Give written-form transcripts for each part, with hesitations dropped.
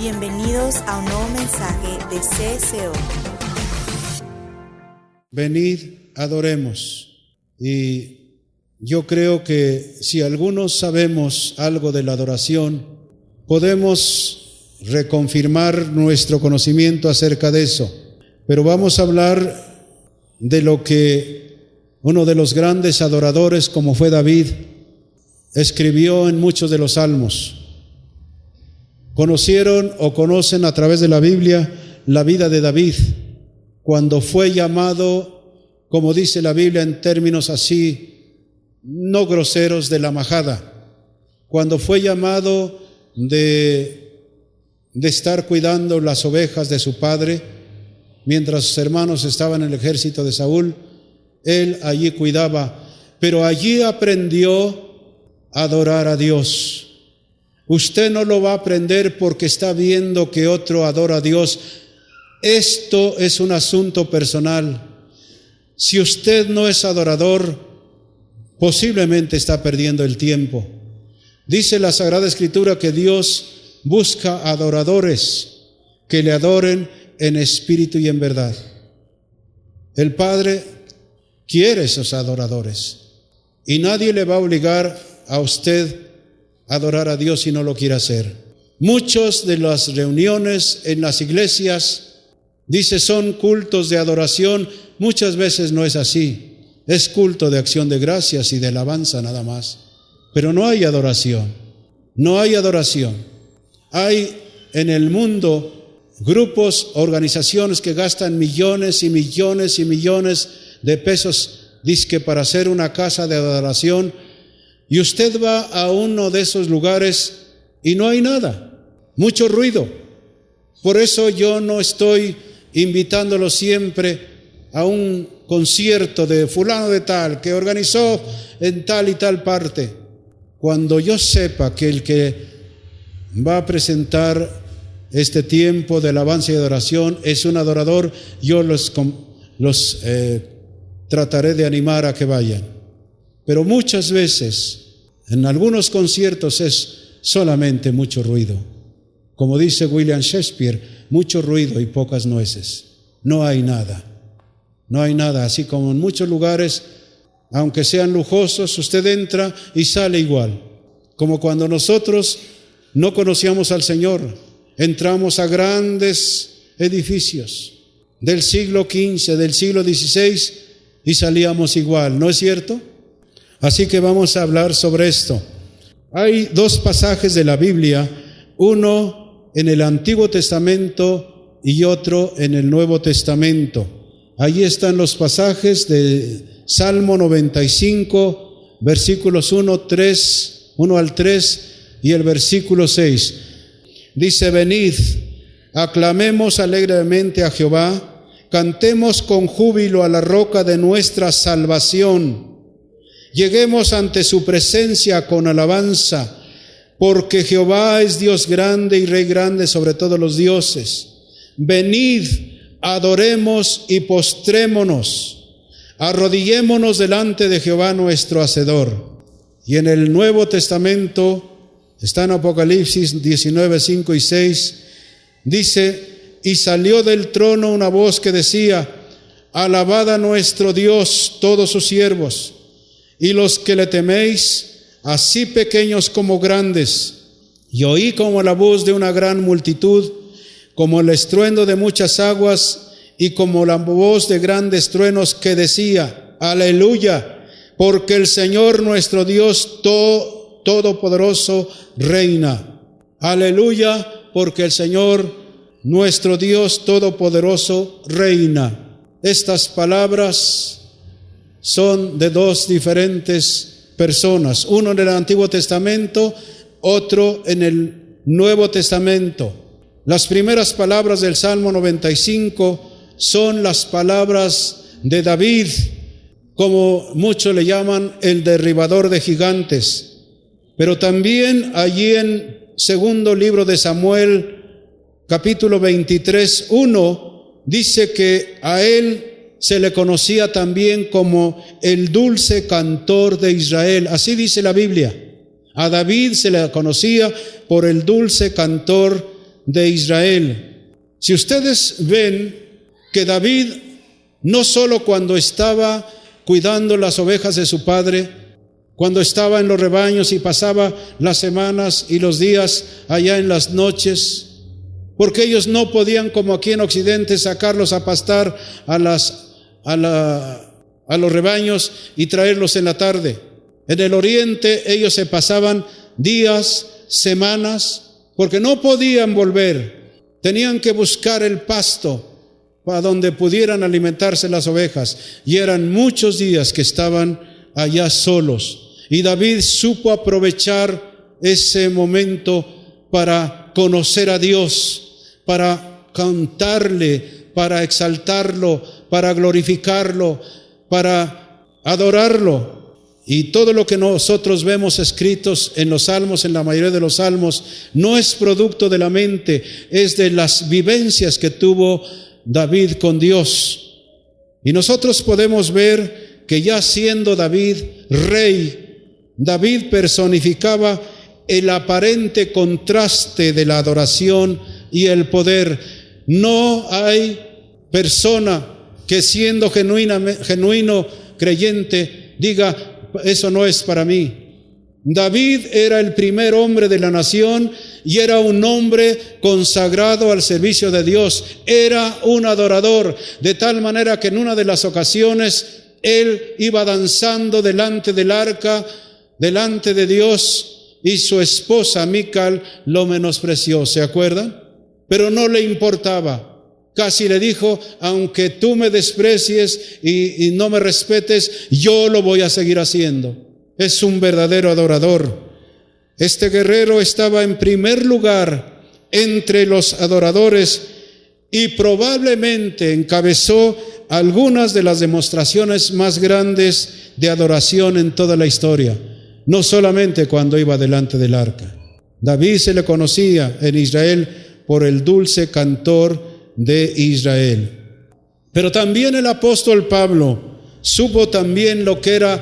Bienvenidos a un nuevo mensaje de CSO. Venid, adoremos. Y yo creo que si algunos sabemos algo de la adoración, podemos reconfirmar nuestro conocimiento acerca de eso. Pero vamos a hablar de lo que uno de los grandes adoradores, como fue David, escribió en muchos de los salmos. Conocieron o conocen a través de la Biblia la vida de David, cuando fue llamado, como dice la Biblia en términos así, no groseros, de la majada, cuando fue llamado de estar cuidando las ovejas de su padre, mientras sus hermanos estaban en el ejército de Saúl, él allí cuidaba, pero allí aprendió a adorar a Dios. Usted no lo va a aprender porque está viendo que otro adora a Dios. Esto es un asunto personal. Si usted no es adorador, posiblemente está perdiendo el tiempo. Dice la Sagrada Escritura que Dios busca adoradores que le adoren en espíritu y en verdad. El Padre quiere esos adoradores y nadie le va a obligar a usted adorar a Dios si no lo quiere hacer. Muchas de las reuniones en las iglesias, dice, son cultos de adoración. Muchas veces no es así. Es culto de acción de gracias y de alabanza nada más. Pero no hay adoración. No hay adoración. Hay en el mundo grupos, organizaciones que gastan millones y millones y millones de pesos, dizque para hacer una casa de adoración. Y usted va a uno de esos lugares y no hay nada, mucho ruido. Por eso yo no estoy invitándolo siempre a un concierto de fulano de tal, que organizó en tal y tal parte. Cuando yo sepa que el que va a presentar este tiempo de alabanza y adoración es un adorador, yo los trataré de animar a que vayan. Pero muchas veces, en algunos conciertos es solamente mucho ruido. Como dice William Shakespeare, mucho ruido y pocas nueces. No hay nada. No hay nada. Así como en muchos lugares, aunque sean lujosos, usted entra y sale igual. Como cuando nosotros no conocíamos al Señor, entramos a grandes edificios del siglo XV, del siglo XVI y salíamos igual. ¿No es cierto? Así que vamos a hablar sobre esto. Hay dos pasajes de la Biblia, uno en el Antiguo Testamento y otro en el Nuevo Testamento. Allí están los pasajes de Salmo 95, versículos 1 al 3 y el versículo 6. Dice: venid, aclamemos alegremente a Jehová, cantemos con júbilo a la roca de nuestra salvación. Lleguemos ante su presencia con alabanza, porque Jehová es Dios grande y Rey grande sobre todos los dioses. Venid, adoremos y postrémonos, arrodillémonos delante de Jehová nuestro Hacedor. Y en el Nuevo Testamento, está en Apocalipsis 19, 5 y 6, dice: y salió del trono una voz que decía: alabad a nuestro Dios todos sus siervos, y los que le teméis, así pequeños como grandes. Y oí como la voz de una gran multitud, como el estruendo de muchas aguas, y como la voz de grandes truenos, que decía: aleluya, porque el Señor nuestro Dios todopoderoso reina. Aleluya, porque el Señor nuestro Dios todopoderoso reina. Estas palabras son de dos diferentes personas, uno en el Antiguo Testamento, otro en el Nuevo Testamento. Las primeras palabras del Salmo 95 son las palabras de David, como muchos le llaman el derribador de gigantes. Pero también allí en segundo libro de Samuel, capítulo 23, 1, dice que a él se le conocía también como el dulce cantor de Israel. Así dice la Biblia. A David se le conocía por el dulce cantor de Israel. Si ustedes ven que David, no solo cuando estaba cuidando las ovejas de su padre, cuando estaba en los rebaños y pasaba las semanas y los días allá en las noches, porque ellos no podían, como aquí en Occidente, sacarlos a pastar a los rebaños y traerlos en la tarde. En el Oriente ellos se pasaban días, semanas, porque no podían volver. Tenían que buscar el pasto para donde pudieran alimentarse las ovejas. Y eran muchos días que estaban allá solos. Y David supo aprovechar ese momento para conocer a Dios, para cantarle, para exaltarlo, para glorificarlo, para adorarlo. Y todo lo que nosotros vemos escritos en los salmos, en la mayoría de los salmos, no es producto de la mente, es de las vivencias que tuvo David con Dios. Y nosotros podemos ver que ya siendo David rey, David personificaba el aparente contraste de la adoración y el poder. No hay persona que siendo genuino creyente diga: eso no es para mí. David era el primer hombre de la nación y era un hombre consagrado al servicio de Dios. Era un adorador, de tal manera que en una de las ocasiones él iba danzando delante del arca, delante de Dios, y su esposa Mical lo menospreció, ¿se acuerdan? Pero no le importaba. Casi le dijo: aunque tú me desprecies y no me respetes, yo lo voy a seguir haciendo. Es un verdadero adorador. Este guerrero estaba en primer lugar entre los adoradores y probablemente encabezó algunas de las demostraciones más grandes de adoración en toda la historia, no solamente cuando iba delante del arca. David se le conocía en Israel por el dulce cantor de Israel. Pero también el apóstol Pablo supo también lo que era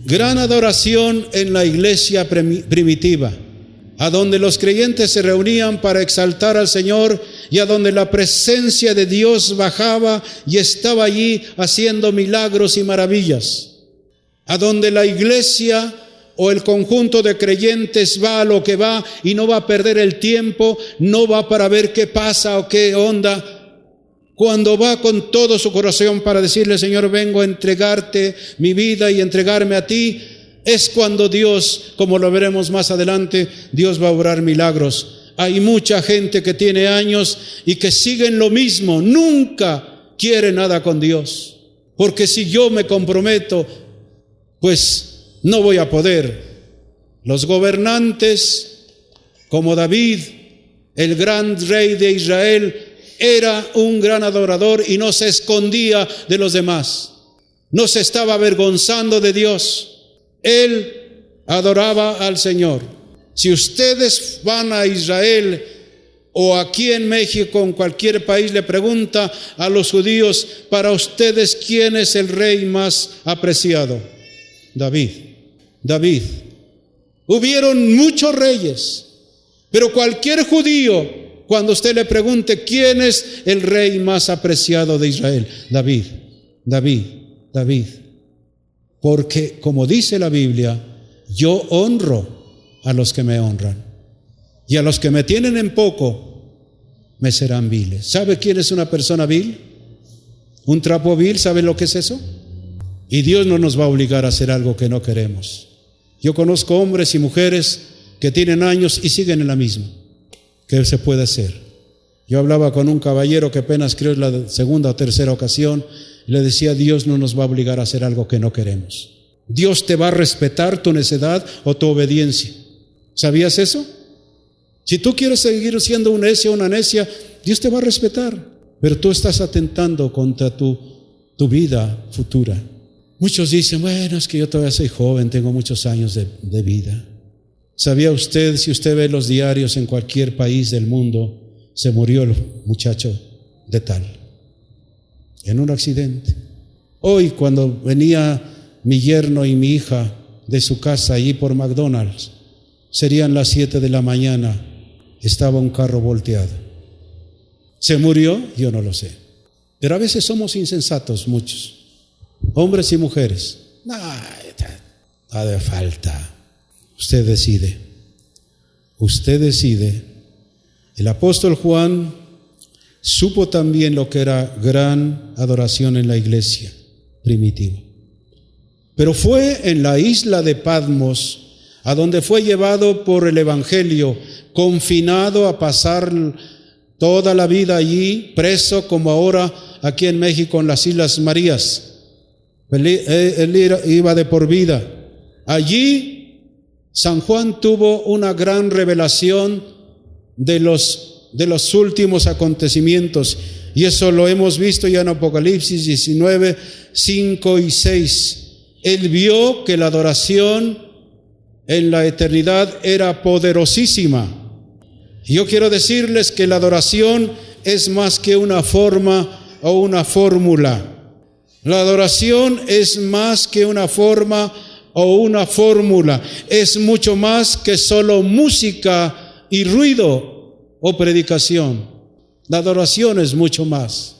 gran adoración en la iglesia primitiva, a donde los creyentes se reunían para exaltar al Señor y a donde la presencia de Dios bajaba y estaba allí haciendo milagros y maravillas, a donde la iglesia o el conjunto de creyentes va a lo que va y no va a perder el tiempo, no va para ver qué pasa o qué onda. Cuando va con todo su corazón para decirle: Señor, vengo a entregarte mi vida y entregarme a ti, es cuando Dios, como lo veremos más adelante, Dios va a obrar milagros. Hay mucha gente que tiene años y que siguen lo mismo, nunca quiere nada con Dios, porque si yo me comprometo, pues no voy a poder. Los gobernantes, como David, el gran rey de Israel, era un gran adorador y no se escondía de los demás. No se estaba avergonzando de Dios. Él adoraba al Señor. Si ustedes van a Israel o aquí en México, en cualquier país, le pregunta a los judíos: para ustedes, ¿quién es el rey más apreciado? David. David. Hubieron muchos reyes, pero cualquier judío, cuando usted le pregunte quién es el rey más apreciado de Israel: David, David, David. Porque, como dice la Biblia, yo honro a los que me honran, y a los que me tienen en poco me serán viles. ¿Sabe quién es una persona vil? Un trapo vil, ¿sabe lo que es eso? Y Dios no nos va a obligar a hacer algo que no queremos. Yo conozco hombres y mujeres que tienen años y siguen en la misma. ¿Qué se puede hacer? Yo hablaba con un caballero que apenas, creo, es la segunda o tercera ocasión, y le decía: Dios no nos va a obligar a hacer algo que no queremos. Dios te va a respetar tu necedad o tu obediencia. ¿Sabías eso? Si tú quieres seguir siendo un necio o una necia, Dios te va a respetar, pero tú estás atentando contra tu vida futura. Muchos dicen: bueno, es que yo todavía soy joven, tengo muchos años de vida. ¿Sabía usted, si usted ve los diarios en cualquier país del mundo, se murió el muchacho de tal, en un accidente? Hoy, cuando venía mi yerno y mi hija de su casa allí por McDonald's, serían las 7 de la mañana, estaba un carro volteado. ¿Se murió? Yo no lo sé. Pero a veces somos insensatos muchos, hombres y mujeres. No, de falta. Usted decide. Usted decide. El apóstol Juan supo también lo que era gran adoración en la iglesia primitiva. Pero fue en la isla de Patmos, a donde fue llevado por el Evangelio, confinado a pasar toda la vida allí, preso como ahora aquí en México en las Islas Marías. Él iba de por vida. Allí San Juan tuvo una gran revelación de los últimos acontecimientos, y eso lo hemos visto ya en Apocalipsis 19, 5 y 6. Él vio que la adoración en la eternidad era poderosísima. Y yo quiero decirles que la adoración es más que una forma o una fórmula. La adoración es más que una forma o una fórmula. Es mucho más que solo música y ruido o predicación. La adoración es mucho más.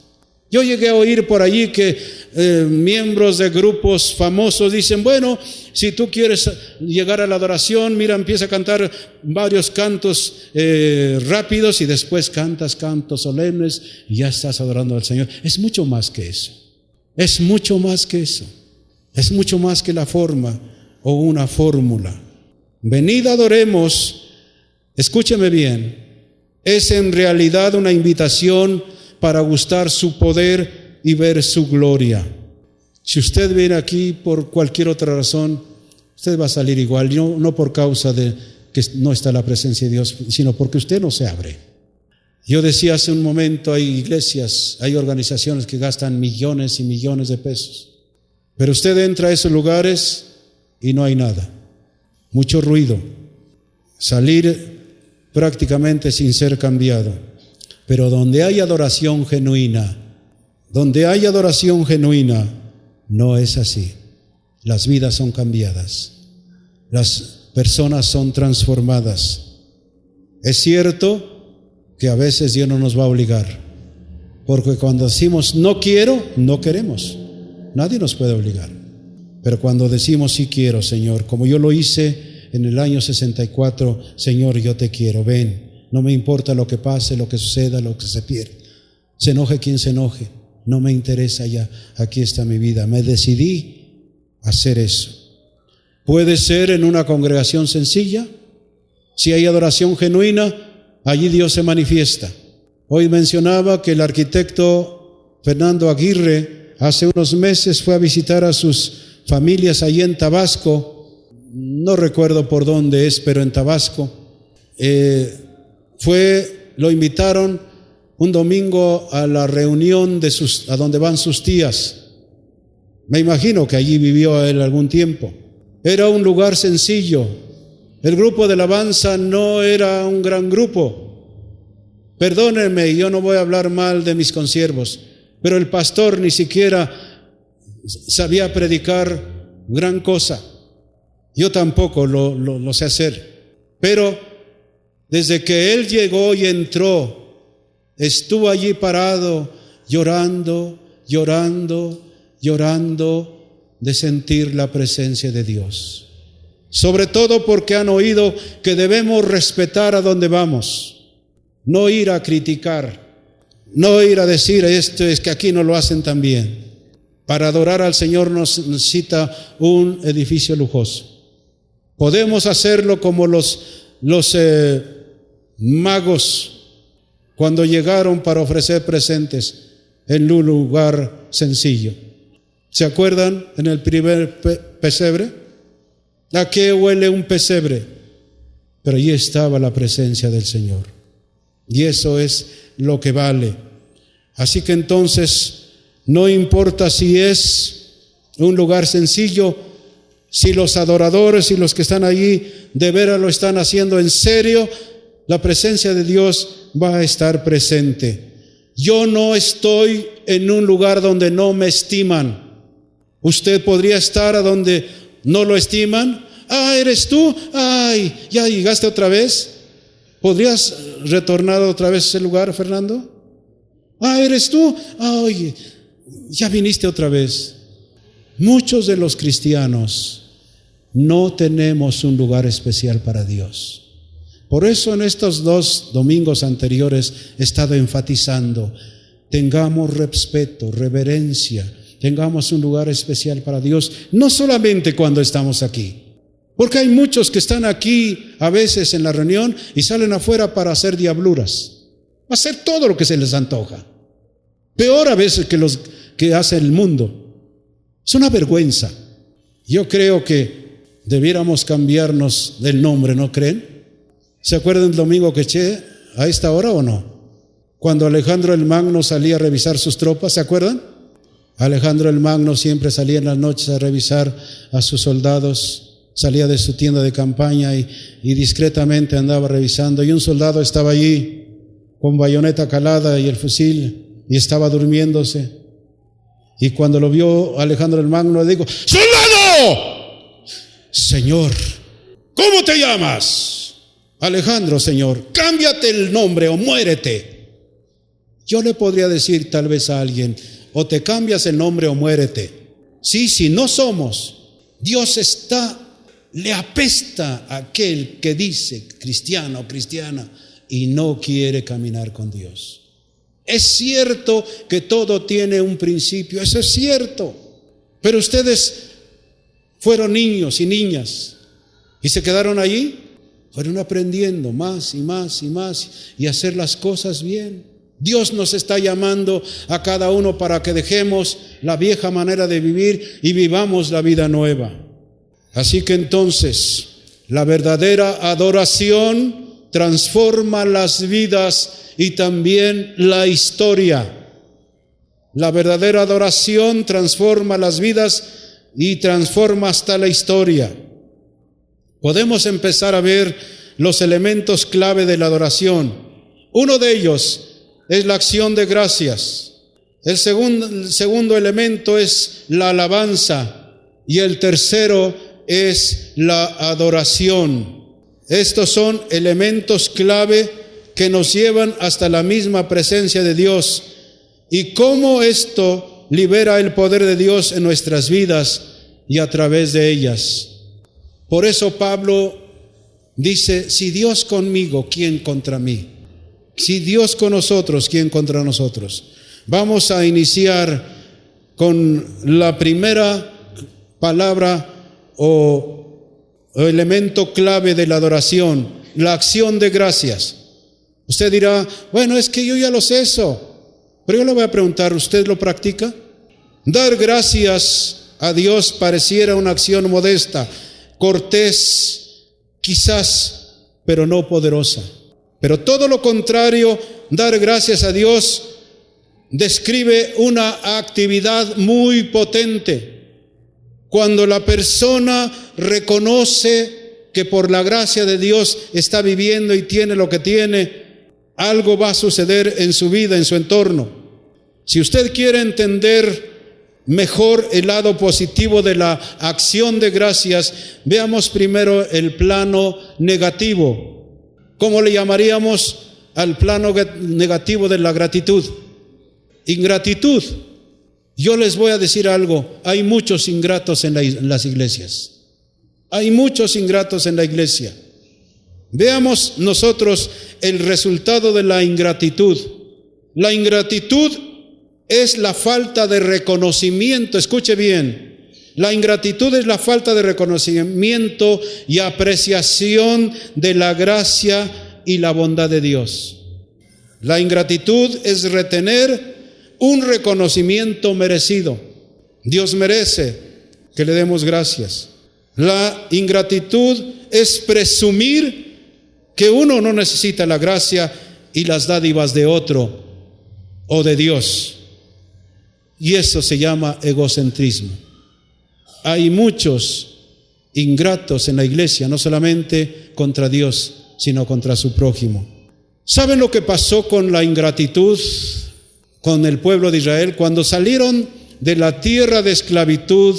Yo llegué a oír por allí que miembros de grupos famosos dicen, bueno, si tú quieres llegar a la adoración, mira, empieza a cantar varios cantos rápidos y después cantas cantos solemnes y ya estás adorando al Señor. Es mucho más que eso. Es mucho más que eso. Es mucho más que la forma o una fórmula. Venid, adoremos. Escúcheme bien. Es en realidad una invitación para gustar su poder y ver su gloria. Si usted viene aquí por cualquier otra razón, usted va a salir igual, no por causa de que no está la presencia de Dios, sino porque usted no se abre. Yo decía hace un momento, hay iglesias, hay organizaciones que gastan millones y millones de pesos, pero usted entra a esos lugares y no hay nada, mucho ruido, salir prácticamente sin ser cambiado. Pero donde hay adoración genuina, no es así. Las vidas son cambiadas, las personas son transformadas. Es cierto que a veces Dios no nos va a obligar, porque cuando decimos no quiero, no queremos. Nadie nos puede obligar. Pero cuando decimos sí quiero, Señor, como yo lo hice en el año 64, Señor, yo te quiero, ven. No me importa lo que pase, lo que suceda, lo que se pierda. Se enoje quien se enoje. No me interesa ya. Aquí está mi vida. Me decidí a hacer eso. Puede ser en una congregación sencilla. Si hay adoración genuina, allí Dios se manifiesta. Hoy mencionaba que el arquitecto Fernando Aguirre hace unos meses fue a visitar a sus familias allí en Tabasco. No recuerdo por dónde es, pero en Tabasco. Lo invitaron un domingo a la reunión a donde van sus tías. Me imagino que allí vivió él algún tiempo. Era un lugar sencillo. El grupo de alabanza no era un gran grupo. Perdónenme, yo no voy a hablar mal de mis consiervos, pero el pastor ni siquiera sabía predicar gran cosa. Yo tampoco lo sé hacer. Pero desde que él llegó y entró, estuvo allí parado, llorando de sentir la presencia de Dios. Sobre todo porque han oído que debemos respetar a donde vamos, no ir a criticar, no ir a decir esto es que aquí no lo hacen tan bien. Para adorar al Señor nos necesita un edificio lujoso. Podemos hacerlo como los magos cuando llegaron para ofrecer presentes en un lugar sencillo. ¿Se acuerdan en el primer pesebre? ¿A qué huele un pesebre? Pero allí estaba la presencia del Señor. Y eso es lo que vale. Así que entonces, no importa si es un lugar sencillo, si los adoradores y los que están allí de veras lo están haciendo en serio, la presencia de Dios va a estar presente. Yo no estoy en un lugar donde no me estiman. Usted podría estar a donde no lo estiman. ¿Eres tú? ¿Ya llegaste otra vez? ¿Podrías retornar otra vez a ese lugar, Fernando? ¿Eres tú? Oye, ya viniste otra vez. Muchos de los cristianos no tenemos un lugar especial para Dios. Por eso en estos 2 domingos anteriores he estado enfatizando, tengamos respeto, reverencia, tengamos un lugar especial para Dios, no solamente cuando estamos aquí. Porque hay muchos que están aquí a veces en la reunión y salen afuera para hacer diabluras, hacer todo lo que se les antoja. Peor a veces que los que hace el mundo. Es una vergüenza. Yo creo que debiéramos cambiarnos del nombre, ¿no creen? ¿Se acuerdan del domingo que eché a esta hora o no? Cuando Alejandro el Magno salía a revisar sus tropas, ¿se acuerdan? Alejandro el Magno siempre salía en las noches a revisar a sus soldados, salía de su tienda de campaña y discretamente andaba revisando, y un soldado estaba allí con bayoneta calada y el fusil y estaba durmiéndose, y cuando lo vio Alejandro el Magno le dijo: ¡Soldado! Señor, ¿cómo te llamas? Alejandro, señor. Cámbiate el nombre o muérete. Yo le podría decir tal vez a alguien: o te cambias el nombre o muérete. Sí, si no somos, Dios le apesta a aquel que dice cristiano o cristiana y no quiere caminar con Dios. Es cierto que todo tiene un principio, eso es cierto, pero ustedes fueron niños y niñas y se quedaron allí, fueron aprendiendo más y más y más y hacer las cosas bien. Dios nos está llamando a cada uno para que dejemos la vieja manera de vivir y vivamos la vida nueva. Así que entonces, la verdadera adoración transforma las vidas y también la historia. La verdadera adoración transforma las vidas y transforma hasta la historia. Podemos empezar a ver los elementos clave de la adoración. Uno de ellos es la acción de gracias. El segundo elemento es la alabanza y el tercero es la adoración. Estos son elementos clave que nos llevan hasta la misma presencia de Dios. Y cómo esto libera el poder de Dios en nuestras vidas y a través de ellas. Por eso Pablo dice: si Dios conmigo, ¿quién contra mí? Si Dios con nosotros, ¿quién contra nosotros? Vamos a iniciar con la primera palabra o elemento clave de la adoración, la acción de gracias. Usted dirá: bueno, es que yo ya lo sé eso. Pero yo le voy a preguntar, ¿usted lo practica? Dar gracias a Dios pareciera una acción modesta, cortés, quizás, pero no poderosa. Pero todo lo contrario, dar gracias a Dios describe una actividad muy potente. Cuando la persona reconoce que por la gracia de Dios está viviendo y tiene lo que tiene, algo va a suceder en su vida, en su entorno. Si usted quiere entender mejor el lado positivo de la acción de gracias, veamos primero el plano negativo. ¿Cómo le llamaríamos al plano negativo de la gratitud? Ingratitud. Yo les voy a decir algo: hay muchos ingratos en las iglesias. Hay muchos ingratos en la iglesia. Veamos nosotros el resultado de la ingratitud. La ingratitud es la falta de reconocimiento. Escuche bien. La ingratitud es la falta de reconocimiento y apreciación de la gracia y la bondad de Dios. La ingratitud es retener un reconocimiento merecido. Dios merece que le demos gracias. La ingratitud es presumir que uno no necesita la gracia y las dádivas de otro o de Dios. Y eso se llama egocentrismo. Hay muchos ingratos en la iglesia, no solamente contra Dios, sino contra su prójimo. ¿Saben lo que pasó con la ingratitud con el pueblo de Israel? Cuando salieron de la tierra de esclavitud,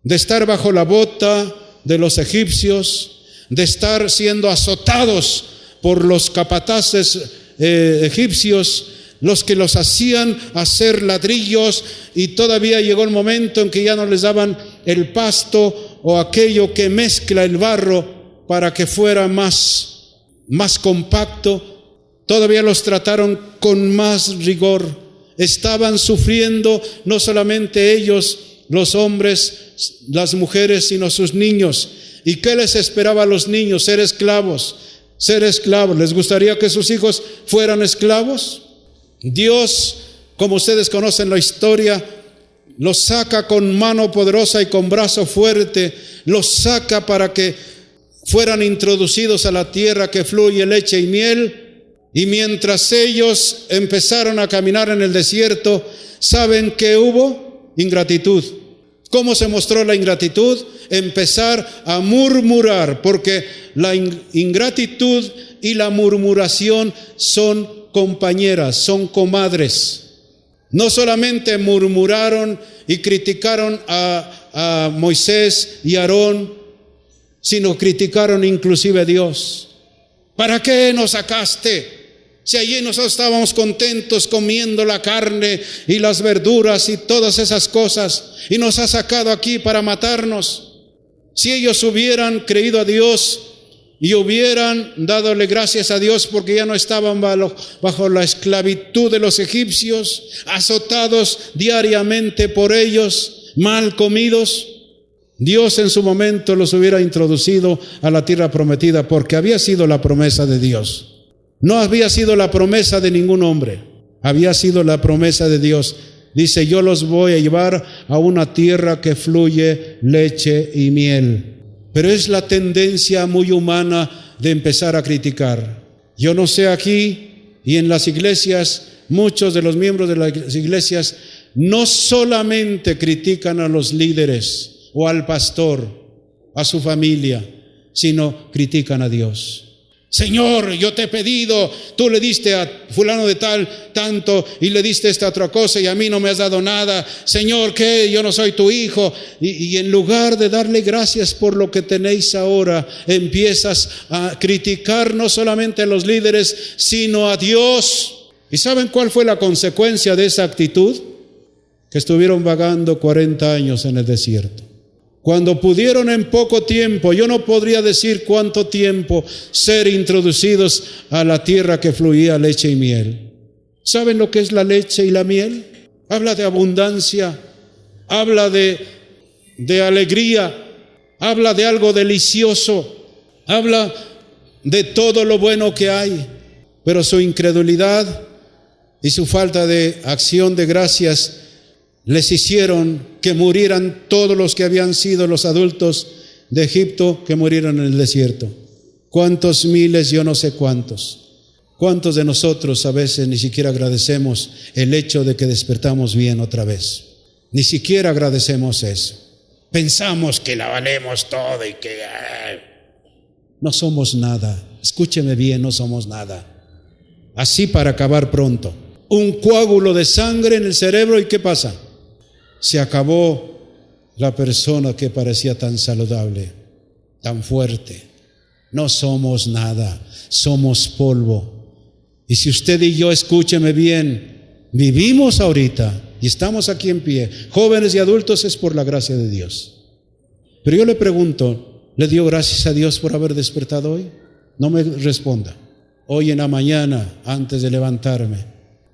de estar bajo la bota de los egipcios, de estar siendo azotados por los capataces egipcios, los que los hacían hacer ladrillos, y todavía llegó el momento en que ya no les daban el pasto o aquello que mezcla el barro para que fuera más compacto. Todavía los trataron con más rigor. Estaban sufriendo no solamente ellos, los hombres, las mujeres, sino sus niños. ¿Y qué les esperaba a los niños? Ser esclavos. ¿Les gustaría que sus hijos fueran esclavos? Dios, como ustedes conocen la historia, los saca con mano poderosa y con brazo fuerte, los saca para que fueran introducidos a la tierra que fluye leche y miel. Y mientras ellos empezaron a caminar en el desierto, ¿saben qué hubo? Ingratitud. ¿Cómo se mostró la ingratitud? Empezar a murmurar, porque la ingratitud y la murmuración son compañeras, son comadres. No solamente murmuraron y criticaron a Moisés y Aarón, sino criticaron inclusive a Dios. ¿Para qué nos sacaste? Si allí nosotros estábamos contentos comiendo la carne y las verduras y todas esas cosas, y nos has sacado aquí para matarnos. Si ellos hubieran creído a Dios y hubieran dadole gracias a Dios porque ya no estaban bajo la esclavitud de los egipcios, azotados diariamente por ellos, mal comidos, Dios en su momento los hubiera introducido a la tierra prometida, porque había sido la promesa de Dios. No había sido la promesa de ningún hombre, había sido la promesa de Dios. Dice: yo los voy a llevar a una tierra que fluye leche y miel. Pero es la tendencia muy humana de empezar a criticar. Yo no sé, aquí y en las iglesias, muchos de los miembros de las iglesias no solamente critican a los líderes o al pastor, a su familia, sino critican a Dios. Señor, yo te he pedido, tú le diste a fulano de tal tanto y le diste esta otra cosa y a mí no me has dado nada. Señor, ¿qué? Yo no soy tu hijo. Y en lugar de darle gracias por lo que tenéis ahora, empiezas a criticar no solamente a los líderes, sino a Dios. ¿Y saben cuál fue la consecuencia de esa actitud? Que estuvieron vagando 40 años en el desierto. Cuando pudieron en poco tiempo, yo no podría decir cuánto tiempo, ser introducidos a la tierra que fluía leche y miel. ¿Saben lo que es la leche y la miel? Habla de abundancia, habla de alegría, habla de algo delicioso, habla de todo lo bueno que hay. Pero su incredulidad y su falta de acción de gracias les hicieron que murieran todos los que habían sido los adultos de Egipto, que murieron en el desierto. ¿Cuántos miles? Yo no sé cuántos. ¿Cuántos de nosotros a veces ni siquiera agradecemos el hecho de que despertamos bien otra vez? Ni siquiera agradecemos eso. Pensamos que la valemos todo y que no somos nada. Escúcheme bien, no somos nada. Así para acabar pronto. Un coágulo de sangre en el cerebro, ¿y qué pasa? Se acabó la persona que parecía tan saludable, tan fuerte. No somos nada, somos polvo. Y si usted y yo, escúcheme bien, vivimos ahorita y estamos aquí en pie, jóvenes y adultos, es por la gracia de Dios. Pero yo le pregunto, ¿le dio gracias a Dios por haber despertado hoy? No me responda. Hoy en la mañana, antes de levantarme,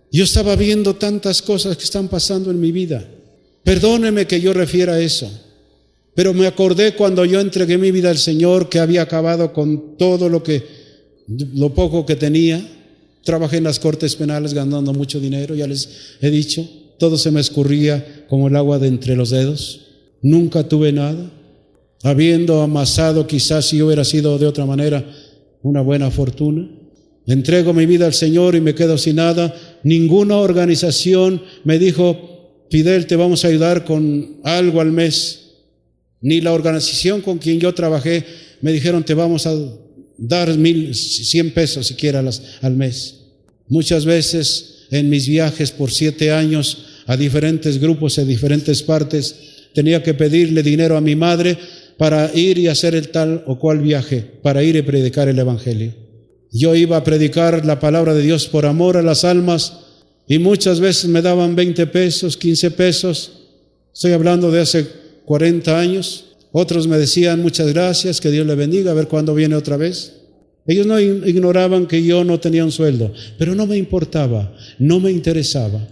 yo estaba viendo tantas cosas que están pasando en mi vida. Perdóneme que yo refiera a eso, pero me acordé cuando yo entregué mi vida al Señor, que había acabado con todo lo poco que tenía. Trabajé en las cortes penales ganando mucho dinero, ya les he dicho, todo se me escurría como el agua de entre los dedos. Nunca tuve nada, habiendo amasado, quizás si hubiera sido de otra manera, una buena fortuna. Entrego mi vida al Señor y me quedo sin nada. Ninguna organización me dijo: Fidel, te vamos a ayudar con algo al mes. Ni la organización con quien yo trabajé me dijeron: te vamos a dar 1,100 pesos siquiera al mes. Muchas veces en mis viajes por 7 años a diferentes grupos en diferentes partes, tenía que pedirle dinero a mi madre para ir y hacer el tal o cual viaje, para ir y predicar el evangelio. Yo iba a predicar la palabra de Dios por amor a las almas y muchas veces me daban 20 pesos, 15 pesos. Estoy hablando de hace 40 años. Otros me decían muchas gracias, que Dios le bendiga, a ver cuándo viene otra vez. Ellos no ignoraban que yo no tenía un sueldo, pero no me importaba, no me interesaba.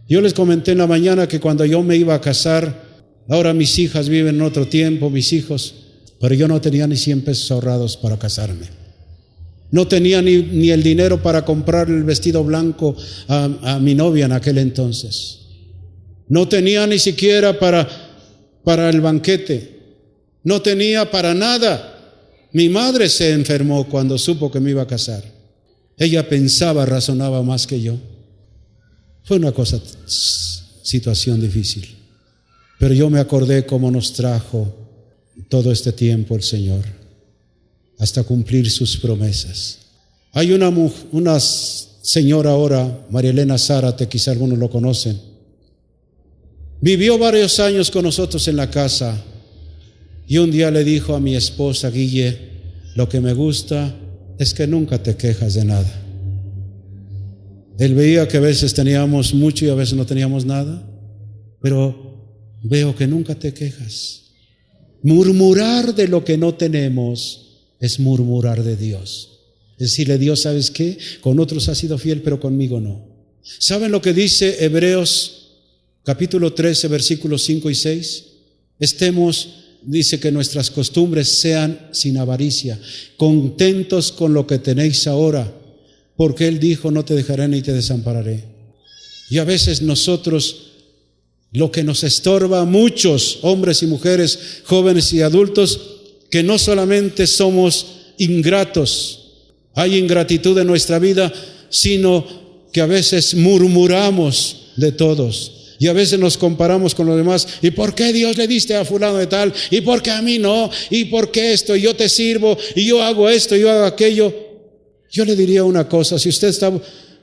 Yo les comenté en la mañana que cuando yo me iba a casar, ahora mis hijas viven en otro tiempo, mis hijos, pero yo no tenía ni 100 pesos ahorrados para casarme. No tenía ni el dinero para comprar el vestido blanco a mi novia en aquel entonces. No tenía ni siquiera para el banquete. No tenía para nada. Mi madre se enfermó cuando supo que me iba a casar. Ella pensaba, razonaba más que yo. Fue una situación difícil. Pero yo me acordé cómo nos trajo todo este tiempo el Señor, hasta cumplir sus promesas. Hay una señora ahora, María Elena Zárate, quizá algunos lo conocen. Vivió varios años con nosotros en la casa y un día le dijo a mi esposa, Guille, lo que me gusta es que nunca te quejas de nada. Él veía que a veces teníamos mucho y a veces no teníamos nada, pero veo que nunca te quejas. Murmurar de lo que no tenemos es murmurar de Dios. Es decirle, Dios, ¿sabes qué? Con otros has sido fiel, pero conmigo no. ¿Saben lo que dice Hebreos capítulo 13, versículos 5 y 6? Dice que nuestras costumbres sean sin avaricia, contentos con lo que tenéis ahora, porque Él dijo, no te dejaré ni te desampararé. Y a veces nosotros, lo que nos estorba a muchos hombres y mujeres, jóvenes y adultos, que no solamente somos ingratos, hay ingratitud en nuestra vida, sino que a veces murmuramos de todos. Y a veces nos comparamos con los demás. ¿Y por qué Dios le diste a fulano de tal? ¿Y por qué a mí no? ¿Y por qué esto? Y yo te sirvo, y yo hago esto, y yo hago aquello. Yo le diría una cosa, si usted está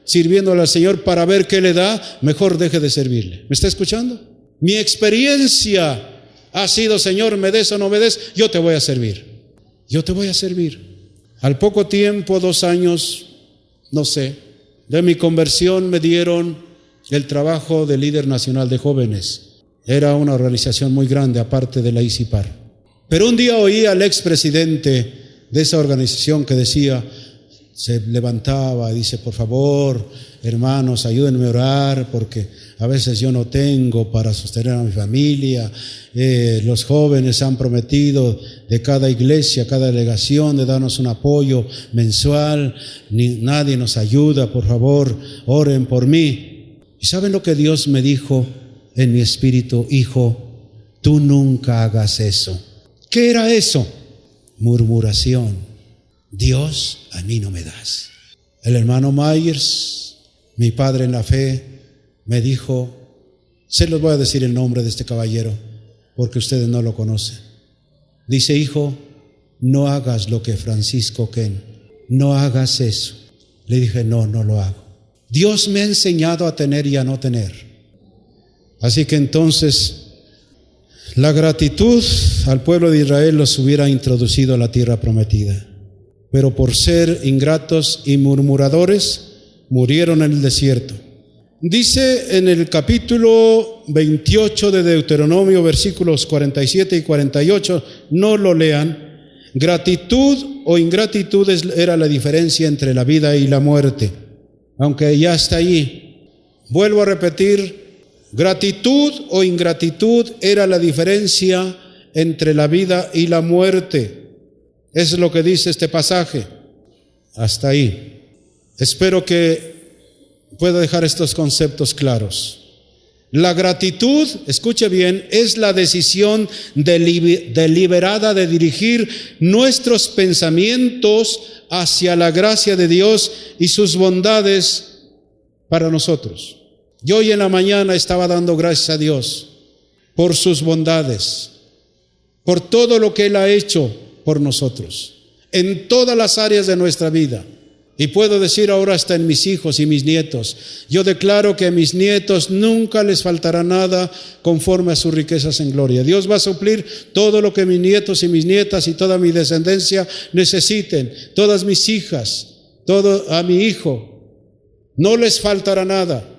sirviéndole al Señor para ver qué le da, mejor deje de servirle. ¿Me está escuchando? Mi experiencia ha sido, Señor, me des o no me des, yo te voy a servir. Yo te voy a servir. Al poco tiempo, 2 años, no sé, de mi conversión me dieron el trabajo de líder nacional de jóvenes. Era una organización muy grande, aparte de la ICIPAR. Pero un día oí al expresidente de esa organización que decía, se levantaba y dice, por favor, hermanos, ayúdenme a orar, porque a veces yo no tengo para sostener a mi familia. Los jóvenes han prometido de cada iglesia, cada delegación, de darnos un apoyo mensual. Nadie nos ayuda, por favor, oren por mí. ¿Y saben lo que Dios me dijo en mi espíritu? Hijo, tú nunca hagas eso. ¿Qué era eso? Murmuración. Dios, a mí no me das. El hermano Myers, mi padre en la fe, me dijo, se los voy a decir el nombre de este caballero, porque ustedes no lo conocen. Dice, hijo, no hagas lo que Francisco Ken, no hagas eso. Le dije, no lo hago. Dios me ha enseñado a tener y a no tener. Así que entonces, la gratitud al pueblo de Israel los hubiera introducido a la tierra prometida. Pero por ser ingratos y murmuradores, murieron en el desierto. Dice en el capítulo 28 de Deuteronomio, versículos 47 y 48, no lo lean. Gratitud o ingratitud era la diferencia entre la vida y la muerte, aunque ya está allí. Vuelvo a repetir, gratitud o ingratitud era la diferencia entre la vida y la muerte. Es lo que dice este pasaje. Hasta ahí. Espero que pueda dejar estos conceptos claros. La gratitud, escuche bien, es la decisión deliberada de dirigir nuestros pensamientos hacia la gracia de Dios y sus bondades para nosotros. Yo hoy en la mañana estaba dando gracias a Dios por sus bondades, por todo lo que Él ha hecho por nosotros, en todas las áreas de nuestra vida. Y puedo decir ahora hasta en mis hijos y mis nietos, yo declaro que a mis nietos nunca les faltará nada conforme a sus riquezas en gloria. Dios va a suplir todo lo que mis nietos y mis nietas y toda mi descendencia necesiten, todas mis hijas, todo a mi hijo, no les faltará nada.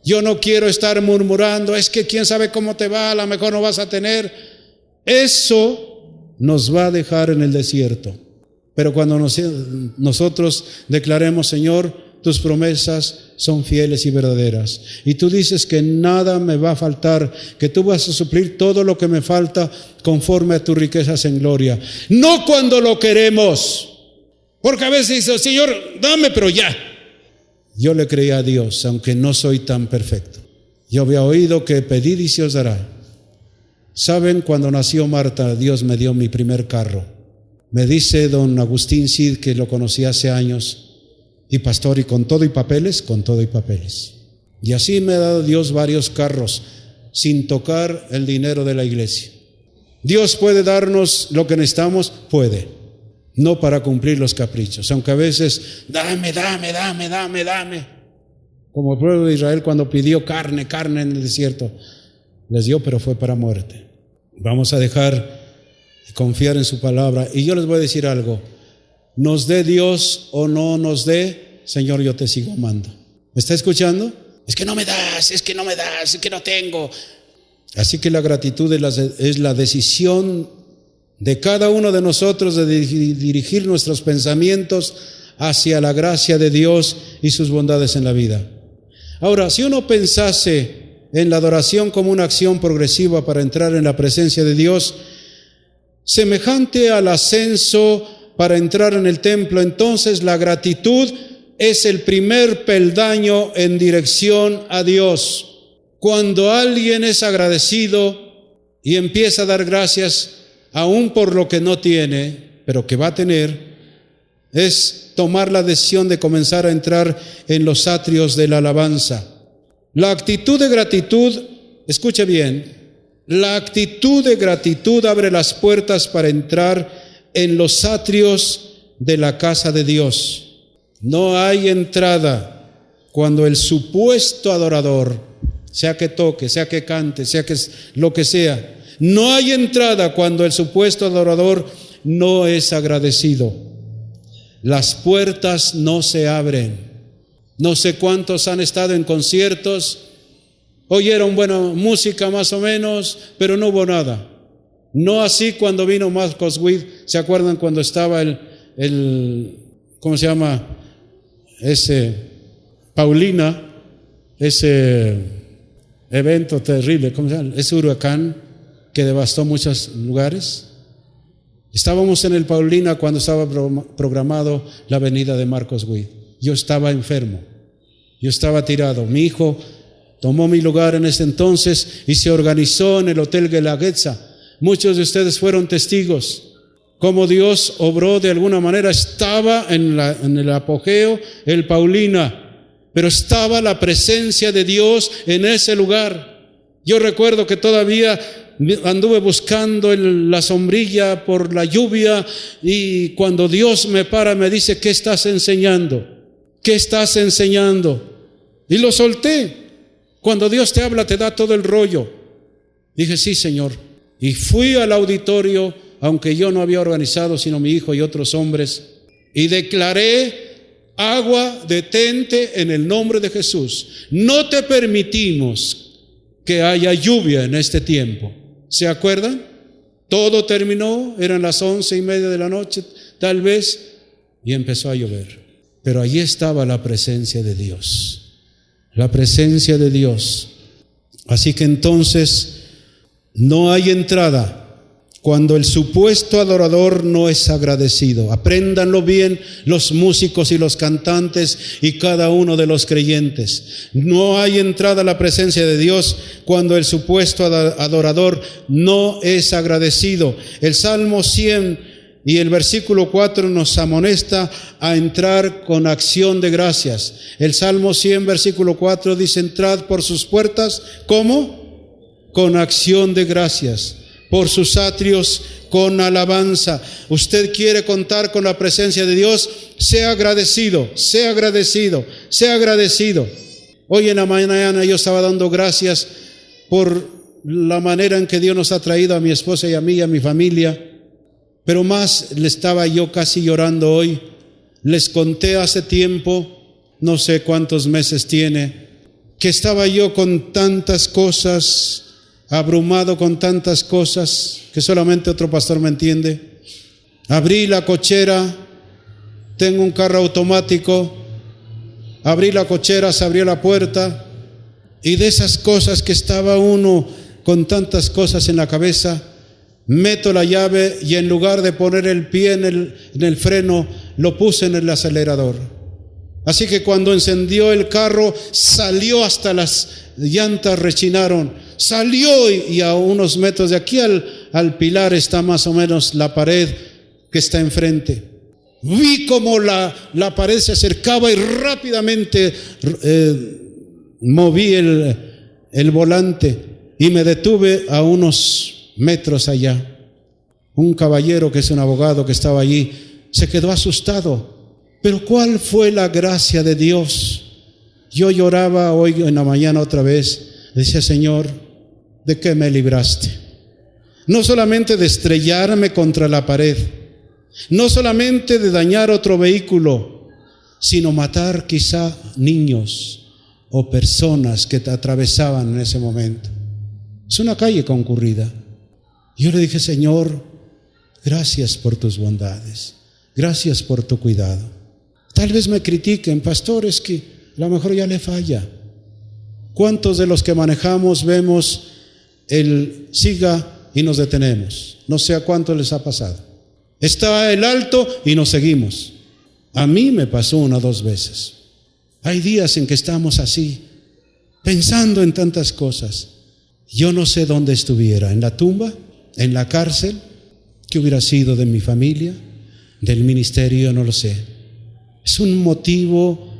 Yo no quiero estar murmurando, es que quién sabe cómo te va, a lo mejor no vas a tener. Eso nos va a dejar en el desierto. Pero cuando nosotros declaremos, Señor, tus promesas son fieles y verdaderas, y tú dices que nada me va a faltar, que tú vas a suplir todo lo que me falta conforme a tus riquezas en gloria. No cuando lo queremos, porque a veces dice, Señor, dame, pero ya. Yo le creí a Dios, aunque no soy tan perfecto. Yo había oído que pedid y se os dará. ¿Saben? Cuando nació Marta, Dios me dio mi primer carro. Me dice don Agustín Cid, que lo conocí hace años, y pastor, y con todo y papeles, con todo y papeles. Y así me ha dado Dios varios carros, sin tocar el dinero de la iglesia. Dios puede darnos lo que necesitamos, puede, no para cumplir los caprichos, aunque a veces, dame. Como el pueblo de Israel cuando pidió carne en el desierto, les dio, pero fue para muerte. Vamos a dejar confiar en su palabra. Y yo les voy a decir algo, nos dé Dios o no nos dé, Señor, yo te sigo amando. ¿Me está escuchando? Es que no me das, es que no tengo. Así que la gratitud es la decisión de cada uno de nosotros de dirigir nuestros pensamientos hacia la gracia de Dios y sus bondades en la vida. Ahora, si uno pensase en la adoración como una acción progresiva para entrar en la presencia de Dios, semejante al ascenso para entrar en el templo, entonces la gratitud es el primer peldaño en dirección a Dios. Cuando alguien es agradecido y empieza a dar gracias aún por lo que no tiene, pero que va a tener, es tomar la decisión de comenzar a entrar en los atrios de la alabanza. La actitud de gratitud, escuche bien, la actitud de gratitud abre las puertas para entrar en los atrios de la casa de Dios. No hay entrada cuando el supuesto adorador, sea que toque, sea que cante, sea que lo que sea, no hay entrada cuando el supuesto adorador no es agradecido. Las puertas no se abren. No sé cuántos han estado en conciertos, oyeron buena música más o menos, pero no hubo nada. No así cuando vino Marcos Witt. ¿Se acuerdan cuando estaba ¿cómo se llama? Paulina, ese evento terrible, ¿cómo se llama? Ese huracán que devastó muchos lugares. Estábamos en el Paulina cuando estaba programado la venida de Marcos Witt. Yo estaba enfermo, yo estaba tirado. Mi hijo tomó mi lugar en ese entonces y se organizó en el Hotel Guelaguetza. Muchos de ustedes fueron testigos cómo Dios obró de alguna manera. Estaba en el apogeo el Paulina, pero estaba la presencia de Dios en ese lugar. Yo recuerdo que todavía anduve buscando la sombrilla por la lluvia, y cuando Dios me para me dice, ¿qué estás enseñando? ¿Qué estás enseñando? Y lo solté. Cuando Dios te habla, te da todo el rollo. Dije, sí, Señor. Y fui al auditorio, aunque yo no había organizado, sino mi hijo y otros hombres, y declaré, agua, detente en el nombre de Jesús. No te permitimos que haya lluvia en este tiempo. ¿Se acuerdan? Todo terminó, eran las 11:30 de la noche, tal vez, y empezó a llover. Pero allí estaba la presencia de Dios, la presencia de Dios. Así que entonces no hay entrada cuando el supuesto adorador no es agradecido. Apréndanlo bien los músicos y los cantantes y cada uno de los creyentes. No hay entrada a la presencia de Dios cuando el supuesto adorador no es agradecido. El Salmo 100 y el versículo 4 nos amonesta a entrar con acción de gracias. El Salmo 100, versículo 4 dice, entrad por sus puertas, ¿cómo? Con acción de gracias. Por sus atrios con alabanza. Usted quiere contar con la presencia de Dios, sea agradecido, sea agradecido, sea agradecido. Hoy en la mañana yo estaba dando gracias por la manera en que Dios nos ha traído a mi esposa y a mí y a mi familia, pero más le estaba yo casi llorando hoy. Les conté hace tiempo, no sé cuántos meses tiene, que estaba yo con tantas cosas, abrumado con tantas cosas, que solamente otro pastor me entiende. Abrí la cochera, tengo un carro automático, abrí la cochera, se abrió la puerta, y de esas cosas que estaba uno con tantas cosas en la cabeza, meto la llave y en lugar de poner el pie en el freno, lo puse en el acelerador. Así que cuando encendió el carro, salió, hasta las llantas rechinaron, salió, y a unos metros de aquí al pilar está más o menos la pared que está enfrente. Vi como la pared se acercaba y rápidamente moví el volante y me detuve a unos metros allá. Un caballero que es un abogado que estaba allí se quedó asustado. Pero ¿cuál fue la gracia de Dios? Yo lloraba hoy en la mañana otra vez. Decía, Señor, ¿de qué me libraste? No solamente de estrellarme contra la pared, no solamente de dañar otro vehículo, sino matar quizá niños o personas que te atravesaban en ese momento. Es una calle concurrida. Yo le dije, Señor, gracias por tus bondades, gracias por tu cuidado. Tal vez me critiquen, pastor, es que a lo mejor ya le falla. ¿Cuántos de los que manejamos vemos el siga y nos detenemos? No sé a cuántos les ha pasado. Está el alto y nos seguimos. A mí me pasó 1 o 2 veces. Hay días en que estamos así, pensando en tantas cosas. Yo no sé dónde estuviera, en la tumba, en la cárcel, qué hubiera sido de mi familia, del ministerio, no lo sé. Es un motivo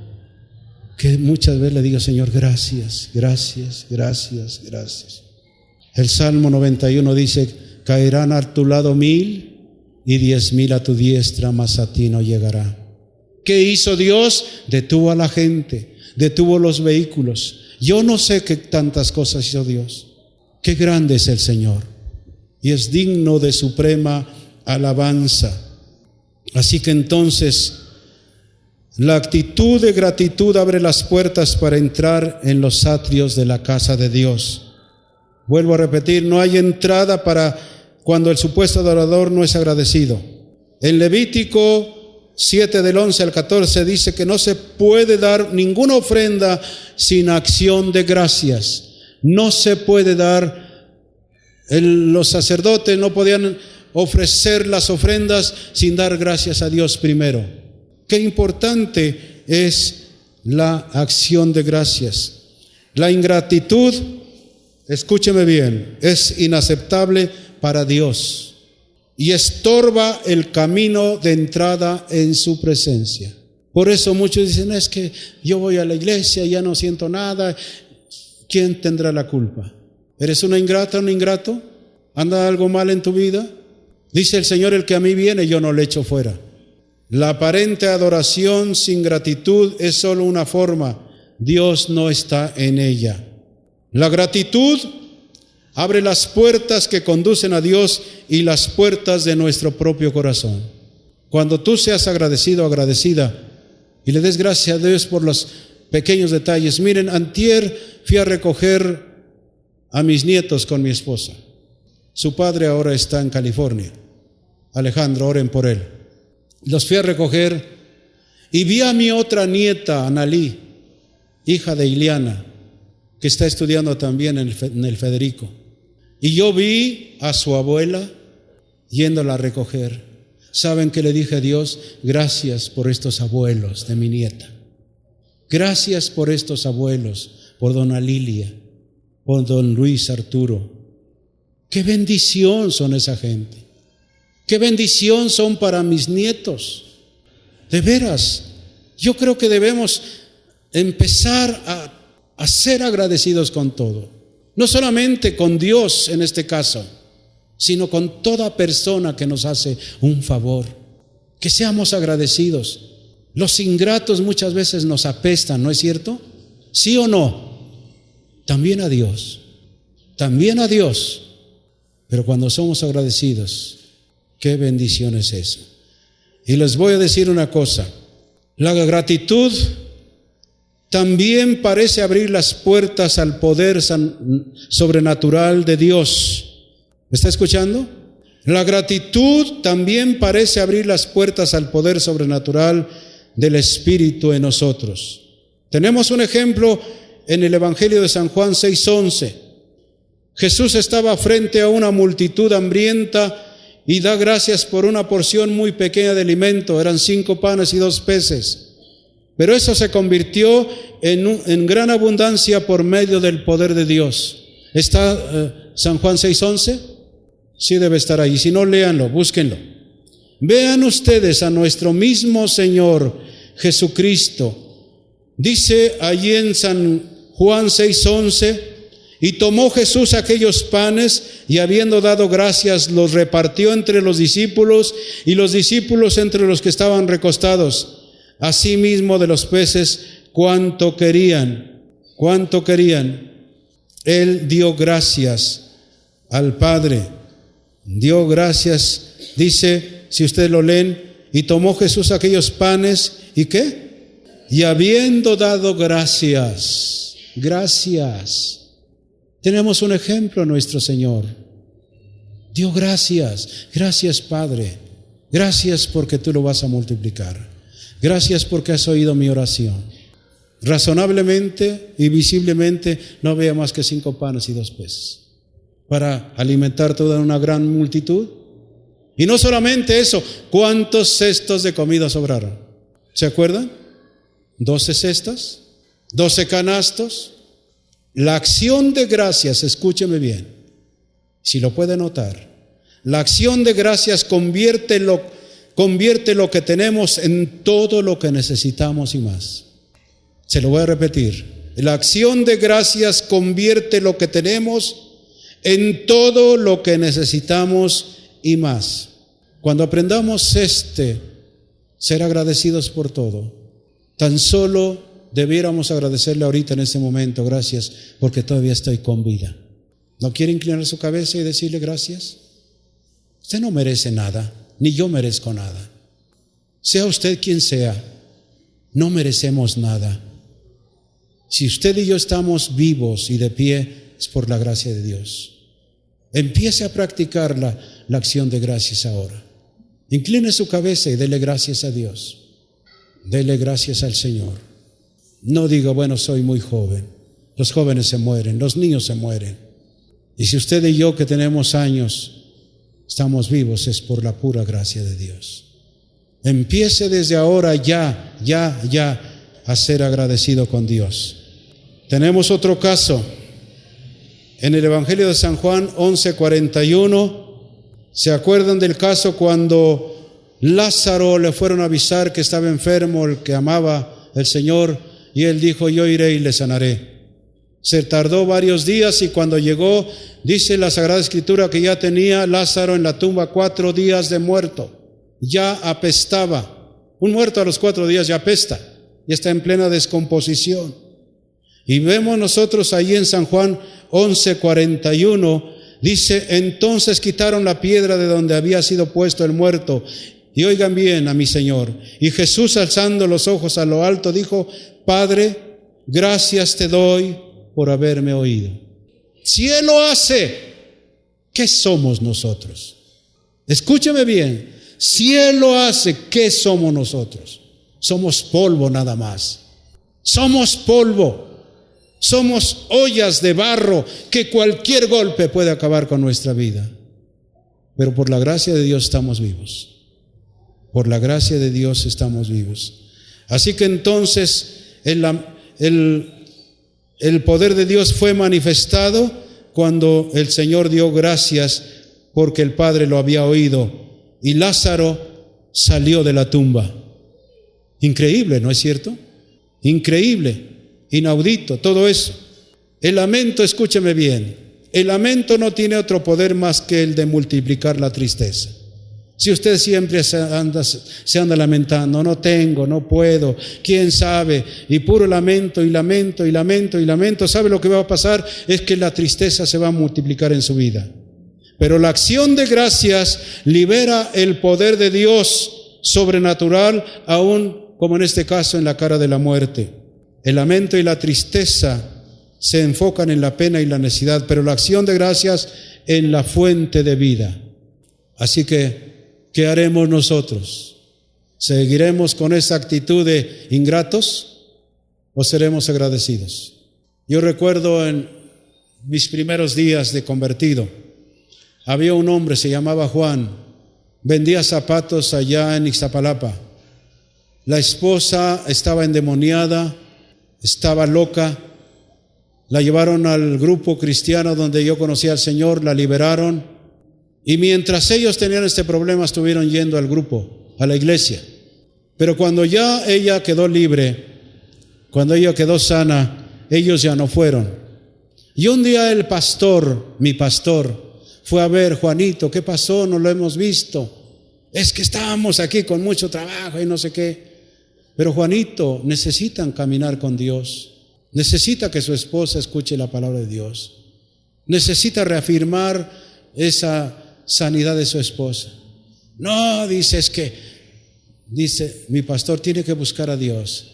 que muchas veces le digo, Señor, gracias, gracias, gracias, gracias. El Salmo 91 dice, caerán a tu lado 1000 y 10,000 a tu diestra, mas a ti no llegará. ¿Qué hizo Dios? Detuvo a la gente, detuvo los vehículos. Yo no sé qué tantas cosas hizo Dios. Qué grande es el Señor y es digno de suprema alabanza. Así que entonces la actitud de gratitud abre las puertas para entrar en los atrios de la casa de Dios. Vuelvo a repetir, no hay entrada para cuando el supuesto adorador no es agradecido. En Levítico 7 del 11 al 14 dice que no se puede dar ninguna ofrenda sin acción de gracias. No se puede dar, los sacerdotes no podían ofrecer las ofrendas sin dar gracias a Dios primero. Qué importante es la acción de gracias. La ingratitud, escúcheme bien, es inaceptable para Dios y estorba el camino de entrada en su presencia. Por eso muchos dicen, es que yo voy a la iglesia y ya no siento nada. ¿Quién tendrá la culpa? ¿Eres una ingrata, un ingrato? ¿Anda algo mal en tu vida? Dice el Señor, el que a mí viene, yo no le echo fuera. La aparente adoración sin gratitud es solo una forma. Dios no está en ella. La gratitud abre las puertas que conducen a Dios y las puertas de nuestro propio corazón. Cuando tú seas agradecido, agradecida, y le des gracias a Dios por los pequeños detalles. Miren, antier fui a recoger a mis nietos con mi esposa. Su padre ahora está en California. Alejandro, oren por él. Los fui a recoger y vi a mi otra nieta, Analí, hija de Iliana, que está estudiando también en el Federico. Y yo vi a su abuela yéndola a recoger. ¿Saben qué le dije a Dios? Gracias por estos abuelos de mi nieta. Gracias por estos abuelos, por dona Lilia, por don Luis Arturo. Qué bendición son esa gente. Qué bendición son para mis nietos. De veras, yo creo que debemos empezar a ser agradecidos con todo. No solamente con Dios en este caso, sino con toda persona que nos hace un favor. Que seamos agradecidos. Los ingratos muchas veces nos apestan, ¿no es cierto? ¿Sí o no? También a Dios. También a Dios. Pero cuando somos agradecidos, qué bendición es eso. Y les voy a decir una cosa. La gratitud también parece abrir las puertas al poder sobrenatural de Dios. ¿Me está escuchando? La gratitud también parece abrir las puertas al poder sobrenatural del Espíritu en nosotros. Tenemos un ejemplo en el Evangelio de San Juan 6:11. Jesús estaba frente a una multitud hambrienta y da gracias por una porción muy pequeña de alimento. Eran 5 panes y 2 peces. Pero eso se convirtió en gran abundancia por medio del poder de Dios. ¿Está San Juan 6:11? Sí debe estar ahí. Si no, léanlo, búsquenlo. Vean ustedes a nuestro mismo Señor Jesucristo. Dice allí en San Juan 6:11, y tomó Jesús aquellos panes y habiendo dado gracias los repartió entre los discípulos y los discípulos entre los que estaban recostados. Asimismo de los peces, cuánto querían. Él dio gracias al Padre. Dio gracias, dice, si ustedes lo leen, y tomó Jesús aquellos panes, ¿y qué? Y habiendo dado gracias. Tenemos un ejemplo, nuestro Señor. Dio gracias. Gracias, Padre. Gracias porque tú lo vas a multiplicar. Gracias porque has oído mi oración. Razonablemente y visiblemente no había más que 5 panes y 2 peces para alimentar toda una gran multitud. Y no solamente eso, ¿cuántos cestos de comida sobraron? ¿Se acuerdan? 12 cestas, 12 canastos. La acción de gracias, escúcheme bien, si lo puede notar, la acción de gracias convierte lo que tenemos en todo lo que necesitamos y más. Se lo voy a repetir. La acción de gracias convierte lo que tenemos en todo lo que necesitamos y más. Cuando aprendamos ser agradecidos por todo, tan solo debiéramos agradecerle ahorita en este momento, gracias porque todavía estoy con vida. ¿No quiere inclinar su cabeza y decirle gracias? Usted no merece nada, ni yo merezco nada. Sea usted quien sea, no merecemos nada. Si usted y yo estamos vivos y de pie, es por la gracia de Dios. Empiece a practicar la acción de gracias ahora. Incline su cabeza y dele gracias a Dios. Dele gracias al Señor. No diga, bueno, soy muy joven. Los jóvenes se mueren, los niños se mueren. Y si usted y yo que tenemos años estamos vivos, es por la pura gracia de Dios. Empiece desde ahora ya a ser agradecido con Dios. Tenemos otro caso. En el Evangelio de San Juan 11:41, ¿se acuerdan del caso cuando Lázaro le fueron a avisar que estaba enfermo, el que amaba el Señor, y él dijo, yo iré y le sanaré? Se tardó varios días y cuando llegó, dice la Sagrada Escritura que ya tenía Lázaro en la tumba 4 días de muerto. Ya apestaba. Un muerto a los 4 días ya apesta y está en plena descomposición. Y vemos nosotros ahí en San Juan 11:41, dice, entonces quitaron la piedra de donde había sido puesto el muerto. Y oigan bien a mi Señor. Y Jesús, alzando los ojos a lo alto, dijo, Padre, gracias te doy por haberme oído. Si Él lo hace, ¿qué somos nosotros? Escúcheme bien. Si Él lo hace, ¿qué somos nosotros? Somos polvo nada más. Somos polvo. Somos ollas de barro que cualquier golpe puede acabar con nuestra vida. Pero por la gracia de Dios estamos vivos. Por la gracia de Dios estamos vivos. Así que entonces el poder de Dios fue manifestado cuando el Señor dio gracias porque el Padre lo había oído y Lázaro salió de la tumba. Increíble, ¿no es cierto? Increíble, inaudito, todo eso. El lamento, escúcheme bien, El lamento no tiene otro poder más que el de multiplicar la tristeza. Si usted siempre se anda lamentando, no tengo, no puedo, quién sabe, y puro lamento y lamento y lamento y lamento, ¿sabe lo que va a pasar? Es que la tristeza se va a multiplicar en su vida. Pero la acción de gracias libera el poder de Dios sobrenatural, aún como en este caso en la cara de la muerte. El lamento y la tristeza se enfocan en la pena y la necesidad, pero la acción de gracias en la fuente de vida. Así que, ¿qué haremos nosotros? ¿Seguiremos con esa actitud de ingratos o seremos agradecidos? Yo recuerdo en mis primeros días de convertido, había un hombre, se llamaba Juan, vendía zapatos allá en Ixtapalapa. La esposa estaba endemoniada, estaba loca. La llevaron al grupo cristiano donde yo conocí al Señor, la liberaron. Y mientras ellos tenían este problema, estuvieron yendo al grupo, a la iglesia. Pero cuando ya ella quedó libre, cuando ella quedó sana, ellos ya no fueron. Y un día el pastor, mi pastor, fue a ver: Juanito, ¿qué pasó? No lo hemos visto. Es que estábamos aquí con mucho trabajo y no sé qué. Pero Juanito, necesitan caminar con Dios. Necesita que su esposa escuche la palabra de Dios. Necesita reafirmar esa sanidad de su esposa. No, dice, mi pastor tiene que buscar a Dios.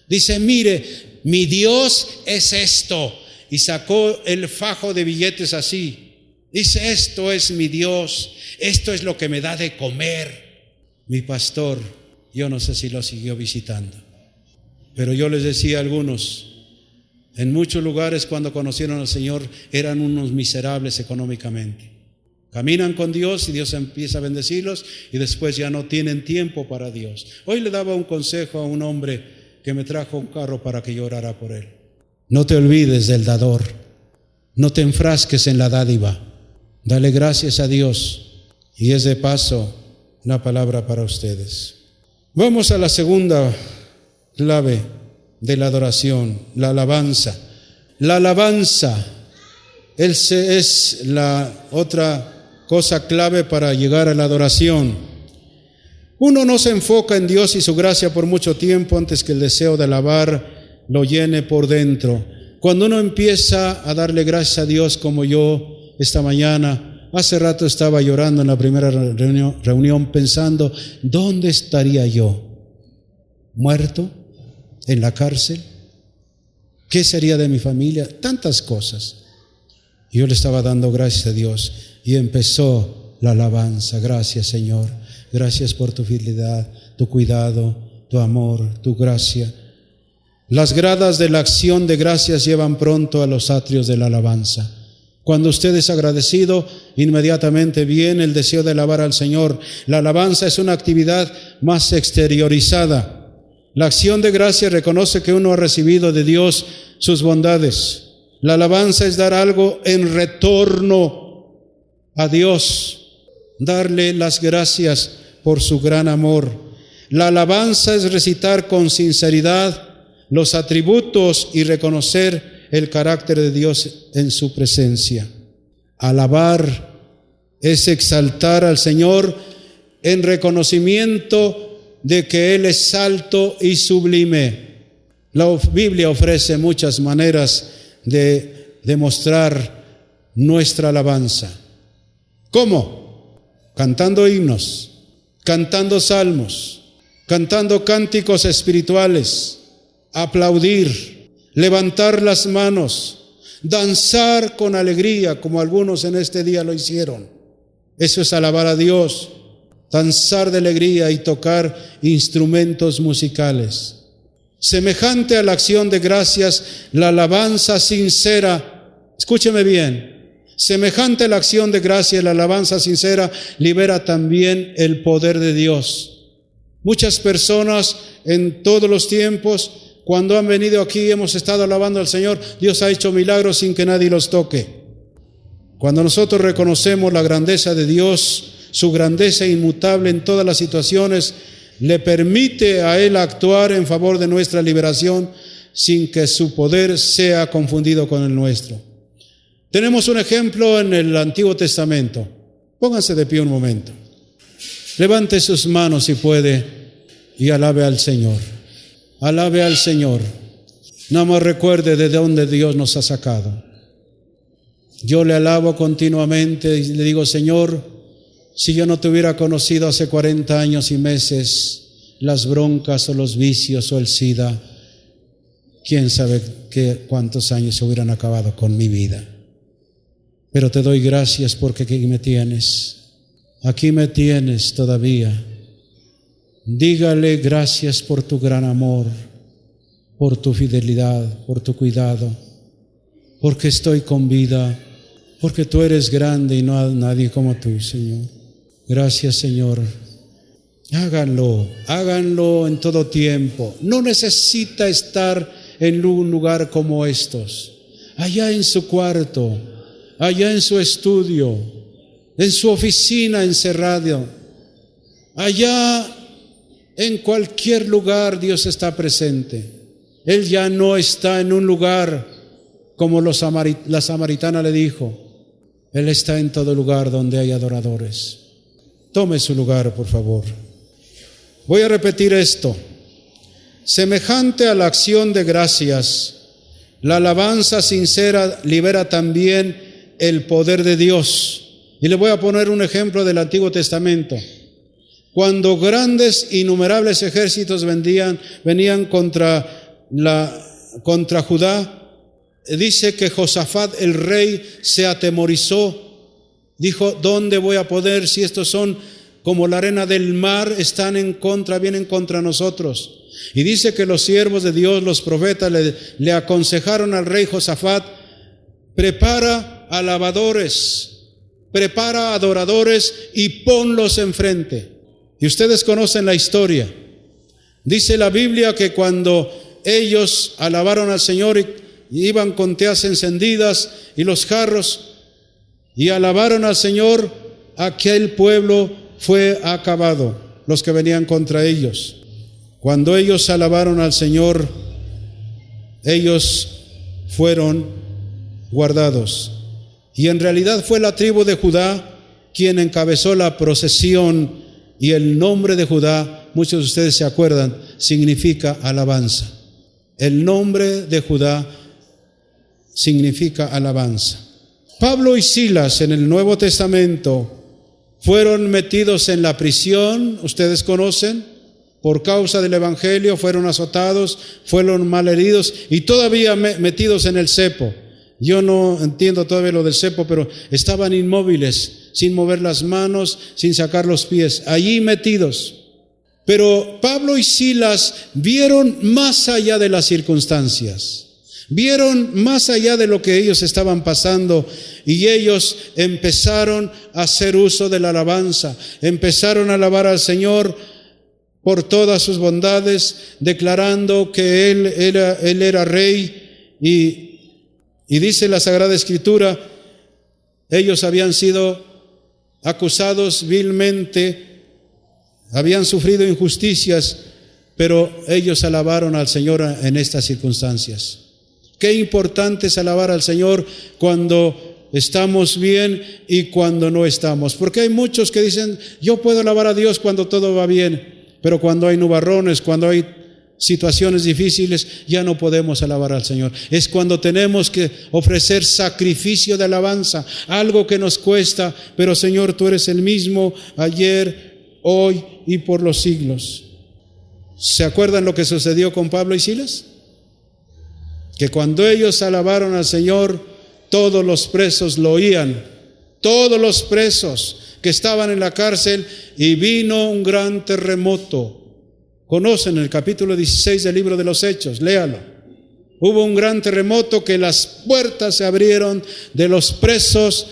Dice: mire, mi Dios es esto. Y sacó el fajo de billetes así. Dice: esto es mi Dios, esto es lo que me da de comer. Mi pastor, yo no sé si lo siguió visitando, pero yo les decía a algunos, en muchos lugares cuando conocieron al Señor eran unos miserables económicamente. Caminan con Dios y Dios empieza a bendecirlos y después ya no tienen tiempo para Dios. Hoy le daba un consejo a un hombre que me trajo un carro para que yo orara por él. No te olvides del dador, no te enfrasques en la dádiva, dale gracias a Dios. Y es de paso la palabra para ustedes. Vamos a la segunda clave de la adoración, la alabanza. La alabanza es la otra cosa clave para llegar a la adoración. Uno no se enfoca en Dios y su gracia por mucho tiempo antes que el deseo de alabar lo llene por dentro. Cuando uno empieza a darle gracias a Dios, como yo esta mañana, hace rato estaba llorando en la primera reunión pensando: ¿dónde estaría yo? ¿Muerto? ¿En la cárcel? ¿Qué sería de mi familia? Tantas cosas. Y yo le estaba dando gracias a Dios y empezó la alabanza. Gracias, Señor. Gracias por tu fidelidad, tu cuidado, tu amor, tu gracia. Las gradas de la acción de gracias llevan pronto a los atrios de la alabanza. Cuando usted es agradecido, inmediatamente viene el deseo de alabar al Señor. La alabanza es una actividad más exteriorizada. La acción de gracias reconoce que uno ha recibido de Dios sus bondades. La alabanza es dar algo en retorno a Dios, darle las gracias por su gran amor. La alabanza es recitar con sinceridad los atributos y reconocer el carácter de Dios en su presencia. Alabar es exaltar al Señor en reconocimiento de que Él es alto y sublime. La Biblia ofrece muchas maneras de demostrar nuestra alabanza. ¿Cómo? Cantando himnos, cantando salmos, cantando cánticos espirituales, aplaudir, levantar las manos, danzar con alegría, como algunos en este día lo hicieron. Eso es alabar a Dios, danzar de alegría y tocar instrumentos musicales. Semejante a la acción de gracias, la alabanza sincera, escúcheme bien, semejante a la acción de gracias, la alabanza sincera libera también el poder de Dios. Muchas personas en todos los tiempos, cuando han venido aquí, hemos estado alabando al Señor, Dios ha hecho milagros sin que nadie los toque. Cuando nosotros reconocemos la grandeza de Dios, su grandeza inmutable en todas las situaciones, le permite a Él actuar en favor de nuestra liberación sin que su poder sea confundido con el nuestro. Tenemos un ejemplo en el Antiguo Testamento. Pónganse de pie un momento. Levante sus manos si puede y alabe al Señor. Alabe al Señor. Nada más recuerde de dónde Dios nos ha sacado. Yo le alabo continuamente y le digo, Señor, si yo no te hubiera conocido hace 40 años y meses, las broncas o los vicios o el SIDA, quién sabe cuántos años se hubieran acabado con mi vida. Pero te doy gracias porque aquí me tienes. Aquí me tienes todavía. Dígale gracias por tu gran amor, por tu fidelidad, por tu cuidado, porque estoy con vida, porque tú eres grande y no hay nadie como tú, Señor. Gracias, Señor. Háganlo en todo tiempo. No necesita estar en un lugar como estos. Allá en su cuarto, allá en su estudio, en su oficina encerrado, allá en cualquier lugar Dios está presente. Él ya no está en un lugar como la samaritana le dijo. Él está en todo lugar donde hay adoradores. Tome su lugar, por favor. Voy a repetir esto. Semejante a la acción de gracias, la alabanza sincera libera también el poder de Dios. Y le voy a poner un ejemplo del Antiguo Testamento. Cuando grandes, innumerables ejércitos venían contra Judá, dice que Josafat, el rey, se atemorizó. Dijo, ¿dónde voy a poder si estos son como la arena del mar, vienen contra nosotros? Y dice que los siervos de Dios, los profetas, le aconsejaron al rey Josafat, prepara alabadores, prepara adoradores y ponlos enfrente. Y ustedes conocen la historia. Dice la Biblia que cuando ellos alabaron al Señor y iban con teas encendidas y los jarros y alabaron al Señor, aquel pueblo fue acabado, los que venían contra ellos. Cuando ellos alabaron al Señor, ellos fueron guardados. Y en realidad fue la tribu de Judá quien encabezó la procesión, y el nombre de Judá, muchos de ustedes se acuerdan, significa alabanza. El nombre de Judá significa alabanza. Pablo y Silas en el Nuevo Testamento fueron metidos en la prisión, ustedes conocen, por causa del Evangelio, fueron azotados, fueron malheridos y todavía metidos en el cepo. Yo no entiendo todavía lo del cepo, pero estaban inmóviles, sin mover las manos, sin sacar los pies, allí metidos. Pero Pablo y Silas vieron más allá de las circunstancias, vieron más allá de lo que ellos estaban pasando, y ellos empezaron a hacer uso de la alabanza, empezaron a alabar al Señor por todas sus bondades, declarando que Él era rey, y dice la Sagrada Escritura, ellos habían sido acusados vilmente, habían sufrido injusticias, pero ellos alabaron al Señor en estas circunstancias. Qué importante es alabar al Señor cuando estamos bien y cuando no estamos. Porque hay muchos que dicen, yo puedo alabar a Dios cuando todo va bien, pero cuando hay nubarrones, cuando hay situaciones difíciles, ya no podemos alabar al Señor. Es cuando tenemos que ofrecer sacrificio de alabanza, algo que nos cuesta, pero Señor, tú eres el mismo ayer, hoy y por los siglos. ¿Se acuerdan lo que sucedió con Pablo y Silas? Que cuando ellos alabaron al Señor, todos los presos lo oían, todos los presos que estaban en la cárcel, y vino un gran terremoto. Conocen el capítulo 16 del libro de los Hechos, léalo. Hubo un gran terremoto que las puertas se abrieron de los presos,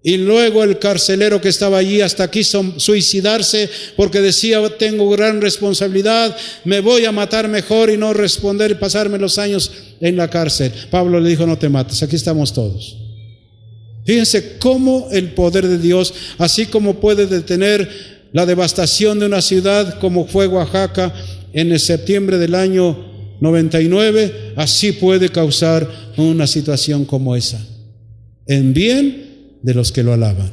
y luego el carcelero que estaba allí hasta quiso suicidarse porque decía, tengo gran responsabilidad, me voy a matar mejor y no responder y pasarme los años en la cárcel. Pablo le dijo, no te mates, aquí estamos todos. Fíjense cómo el poder de Dios, así como puede detener la devastación de una ciudad como fue Oaxaca en el septiembre del año 99, así puede causar una situación como esa. en bien de los que lo alaban.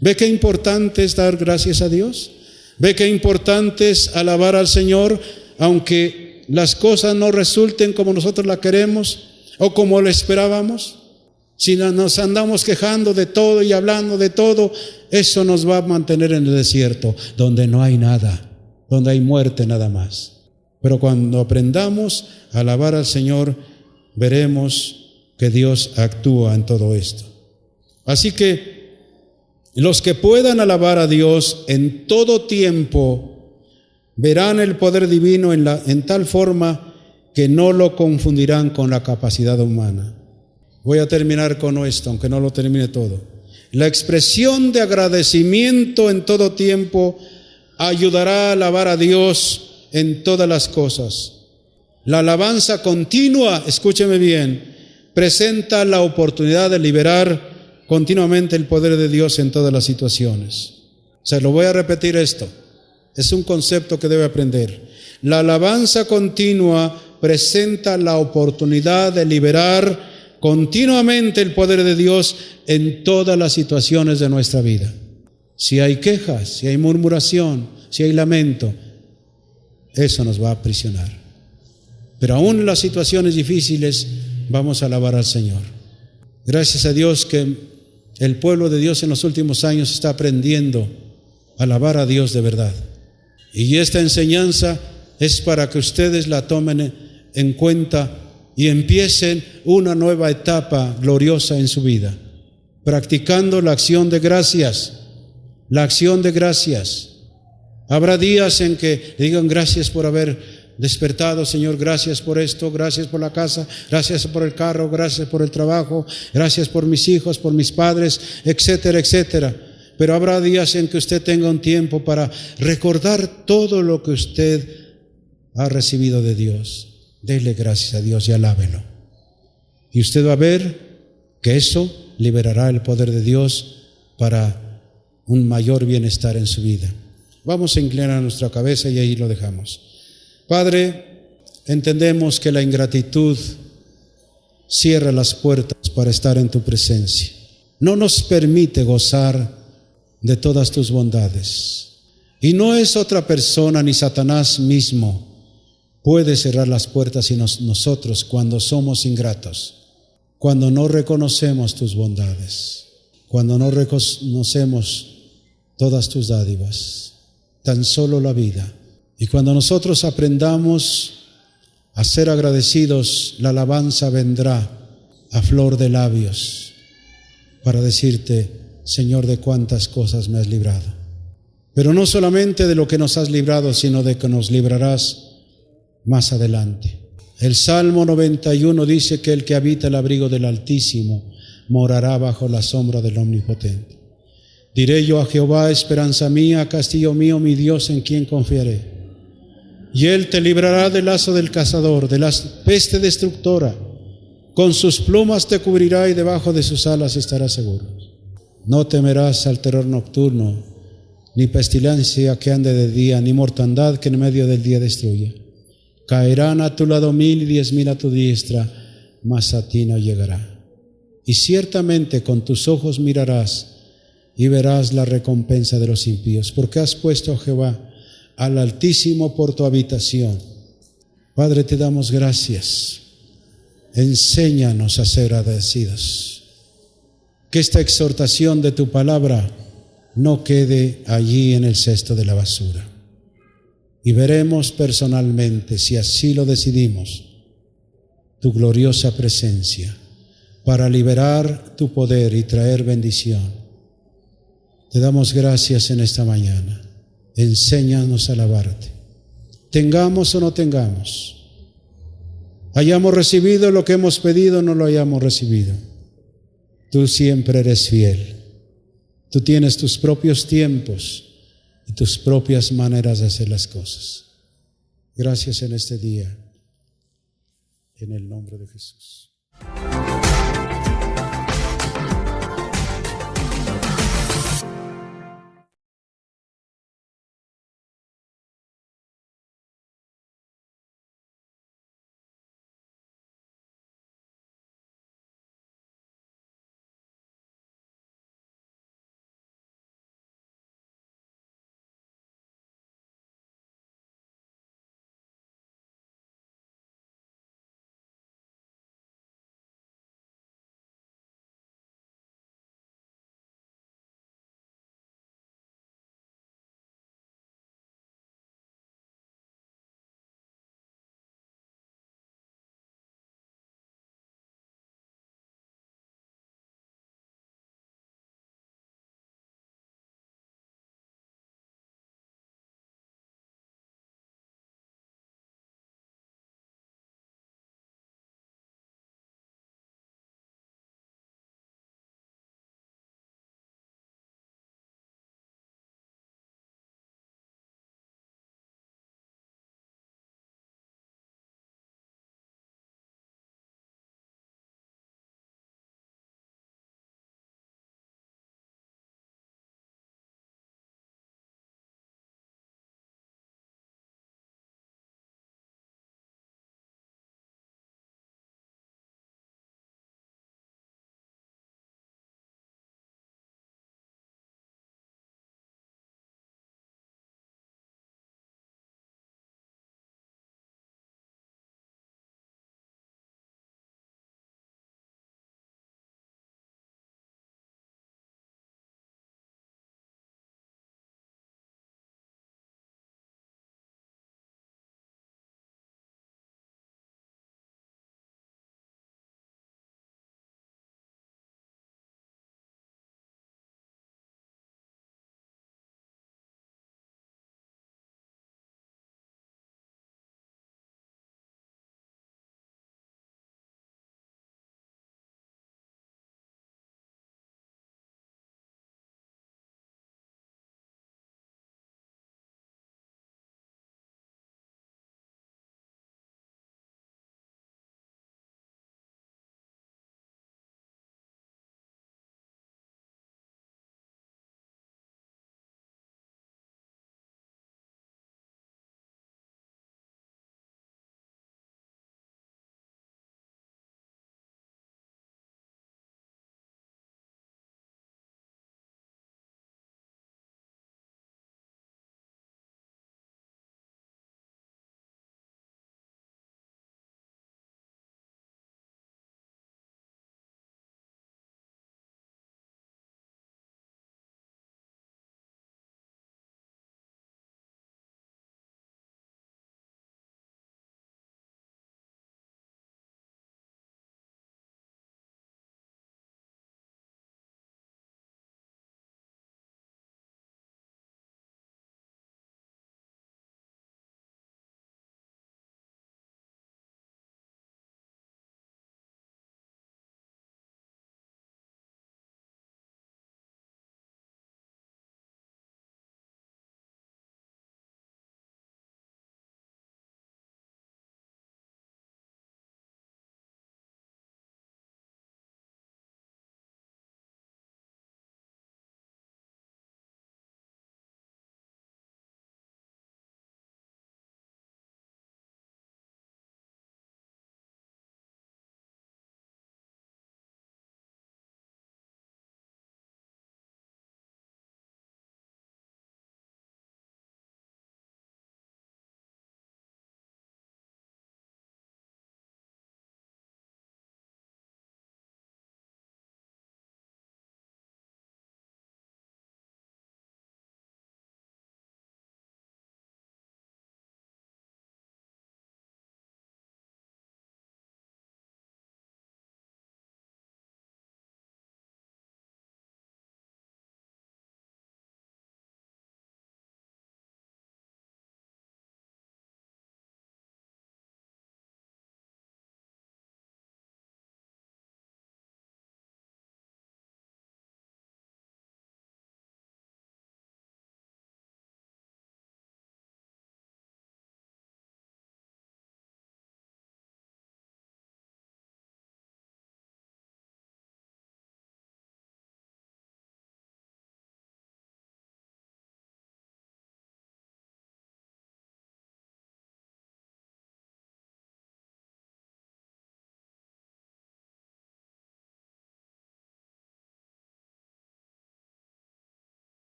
¿Ve qué importante es dar gracias a Dios? ¿Ve qué importante es alabar al Señor, aunque las cosas no resulten como nosotros la queremos o como lo esperábamos? Si nos andamos quejando de todo y hablando de todo, eso nos va a mantener en el desierto, donde no hay nada, donde hay muerte nada más. Pero cuando aprendamos a alabar al Señor, veremos que Dios actúa en todo esto. Así que los que puedan alabar a Dios en todo tiempo verán el poder divino en tal forma que no lo confundirán con la capacidad humana. Voy a terminar con esto, aunque no lo termine todo. La expresión de agradecimiento en todo tiempo ayudará a alabar a Dios en todas las cosas. La alabanza continua, escúcheme bien, presenta la oportunidad de liberar continuamente el poder de Dios en todas las situaciones. Se lo voy a repetir esto. Es un concepto que debe aprender. La alabanza continua presenta la oportunidad de liberar continuamente el poder de Dios en todas las situaciones de nuestra vida. Si hay quejas, si hay murmuración, si hay lamento, eso nos va a aprisionar. Pero aún en las situaciones difíciles vamos a alabar al Señor. Gracias a Dios que el pueblo de Dios en los últimos años está aprendiendo a alabar a Dios de verdad. Y esta enseñanza es para que ustedes la tomen en cuenta y empiecen una nueva etapa gloriosa en su vida, practicando la acción de gracias. La acción de gracias. Habrá días en que le digan gracias por haber despertado, Señor, gracias por esto, gracias por la casa, gracias por el carro, gracias por el trabajo, gracias por mis hijos, por mis padres, etcétera, etcétera. Pero habrá días en que usted tenga un tiempo para recordar todo lo que usted ha recibido de Dios. Dele gracias a Dios y alábelo. Y usted va a ver que eso liberará el poder de Dios para un mayor bienestar en su vida. Vamos a inclinar nuestra cabeza y ahí lo dejamos. Padre, entendemos que la ingratitud cierra las puertas para estar en tu presencia. No nos permite gozar de todas tus bondades. Y no es otra persona ni Satanás mismo puede cerrar las puertas sino nosotros cuando somos ingratos, cuando no reconocemos tus bondades, cuando no reconocemos todas tus dádivas, tan solo la vida. Y cuando nosotros aprendamos a ser agradecidos, la alabanza vendrá a flor de labios para decirte, Señor, de cuántas cosas me has librado. Pero no solamente de lo que nos has librado, sino de que nos librarás más adelante. El Salmo 91 dice que el que habita el abrigo del Altísimo morará bajo la sombra del Omnipotente. Diré yo a Jehová, esperanza mía, castillo mío, mi Dios, en quien confiaré. Y Él te librará del lazo del cazador, de la peste destructora. Con sus plumas te cubrirá y debajo de sus alas estarás seguro. No temerás al terror nocturno, ni pestilencia que ande de día, ni mortandad que en medio del día destruya. Caerán a tu lado 1000 y 10,000 a tu diestra, mas a ti no llegará. Y ciertamente con tus ojos mirarás y verás la recompensa de los impíos, porque has puesto a Jehová, al Altísimo, por tu habitación. Padre, te damos gracias. Enséñanos a ser agradecidos. Que esta exhortación de tu palabra no quede allí en el cesto de la basura. Y veremos personalmente, si así lo decidimos, tu gloriosa presencia para liberar tu poder y traer bendición. Te damos gracias en esta mañana. Enséñanos a alabarte. Tengamos o no tengamos, hayamos recibido lo que hemos pedido o no lo hayamos recibido, tú siempre eres fiel. Tú tienes tus propios tiempos y tus propias maneras de hacer las cosas. Gracias en este día, en el nombre de Jesús.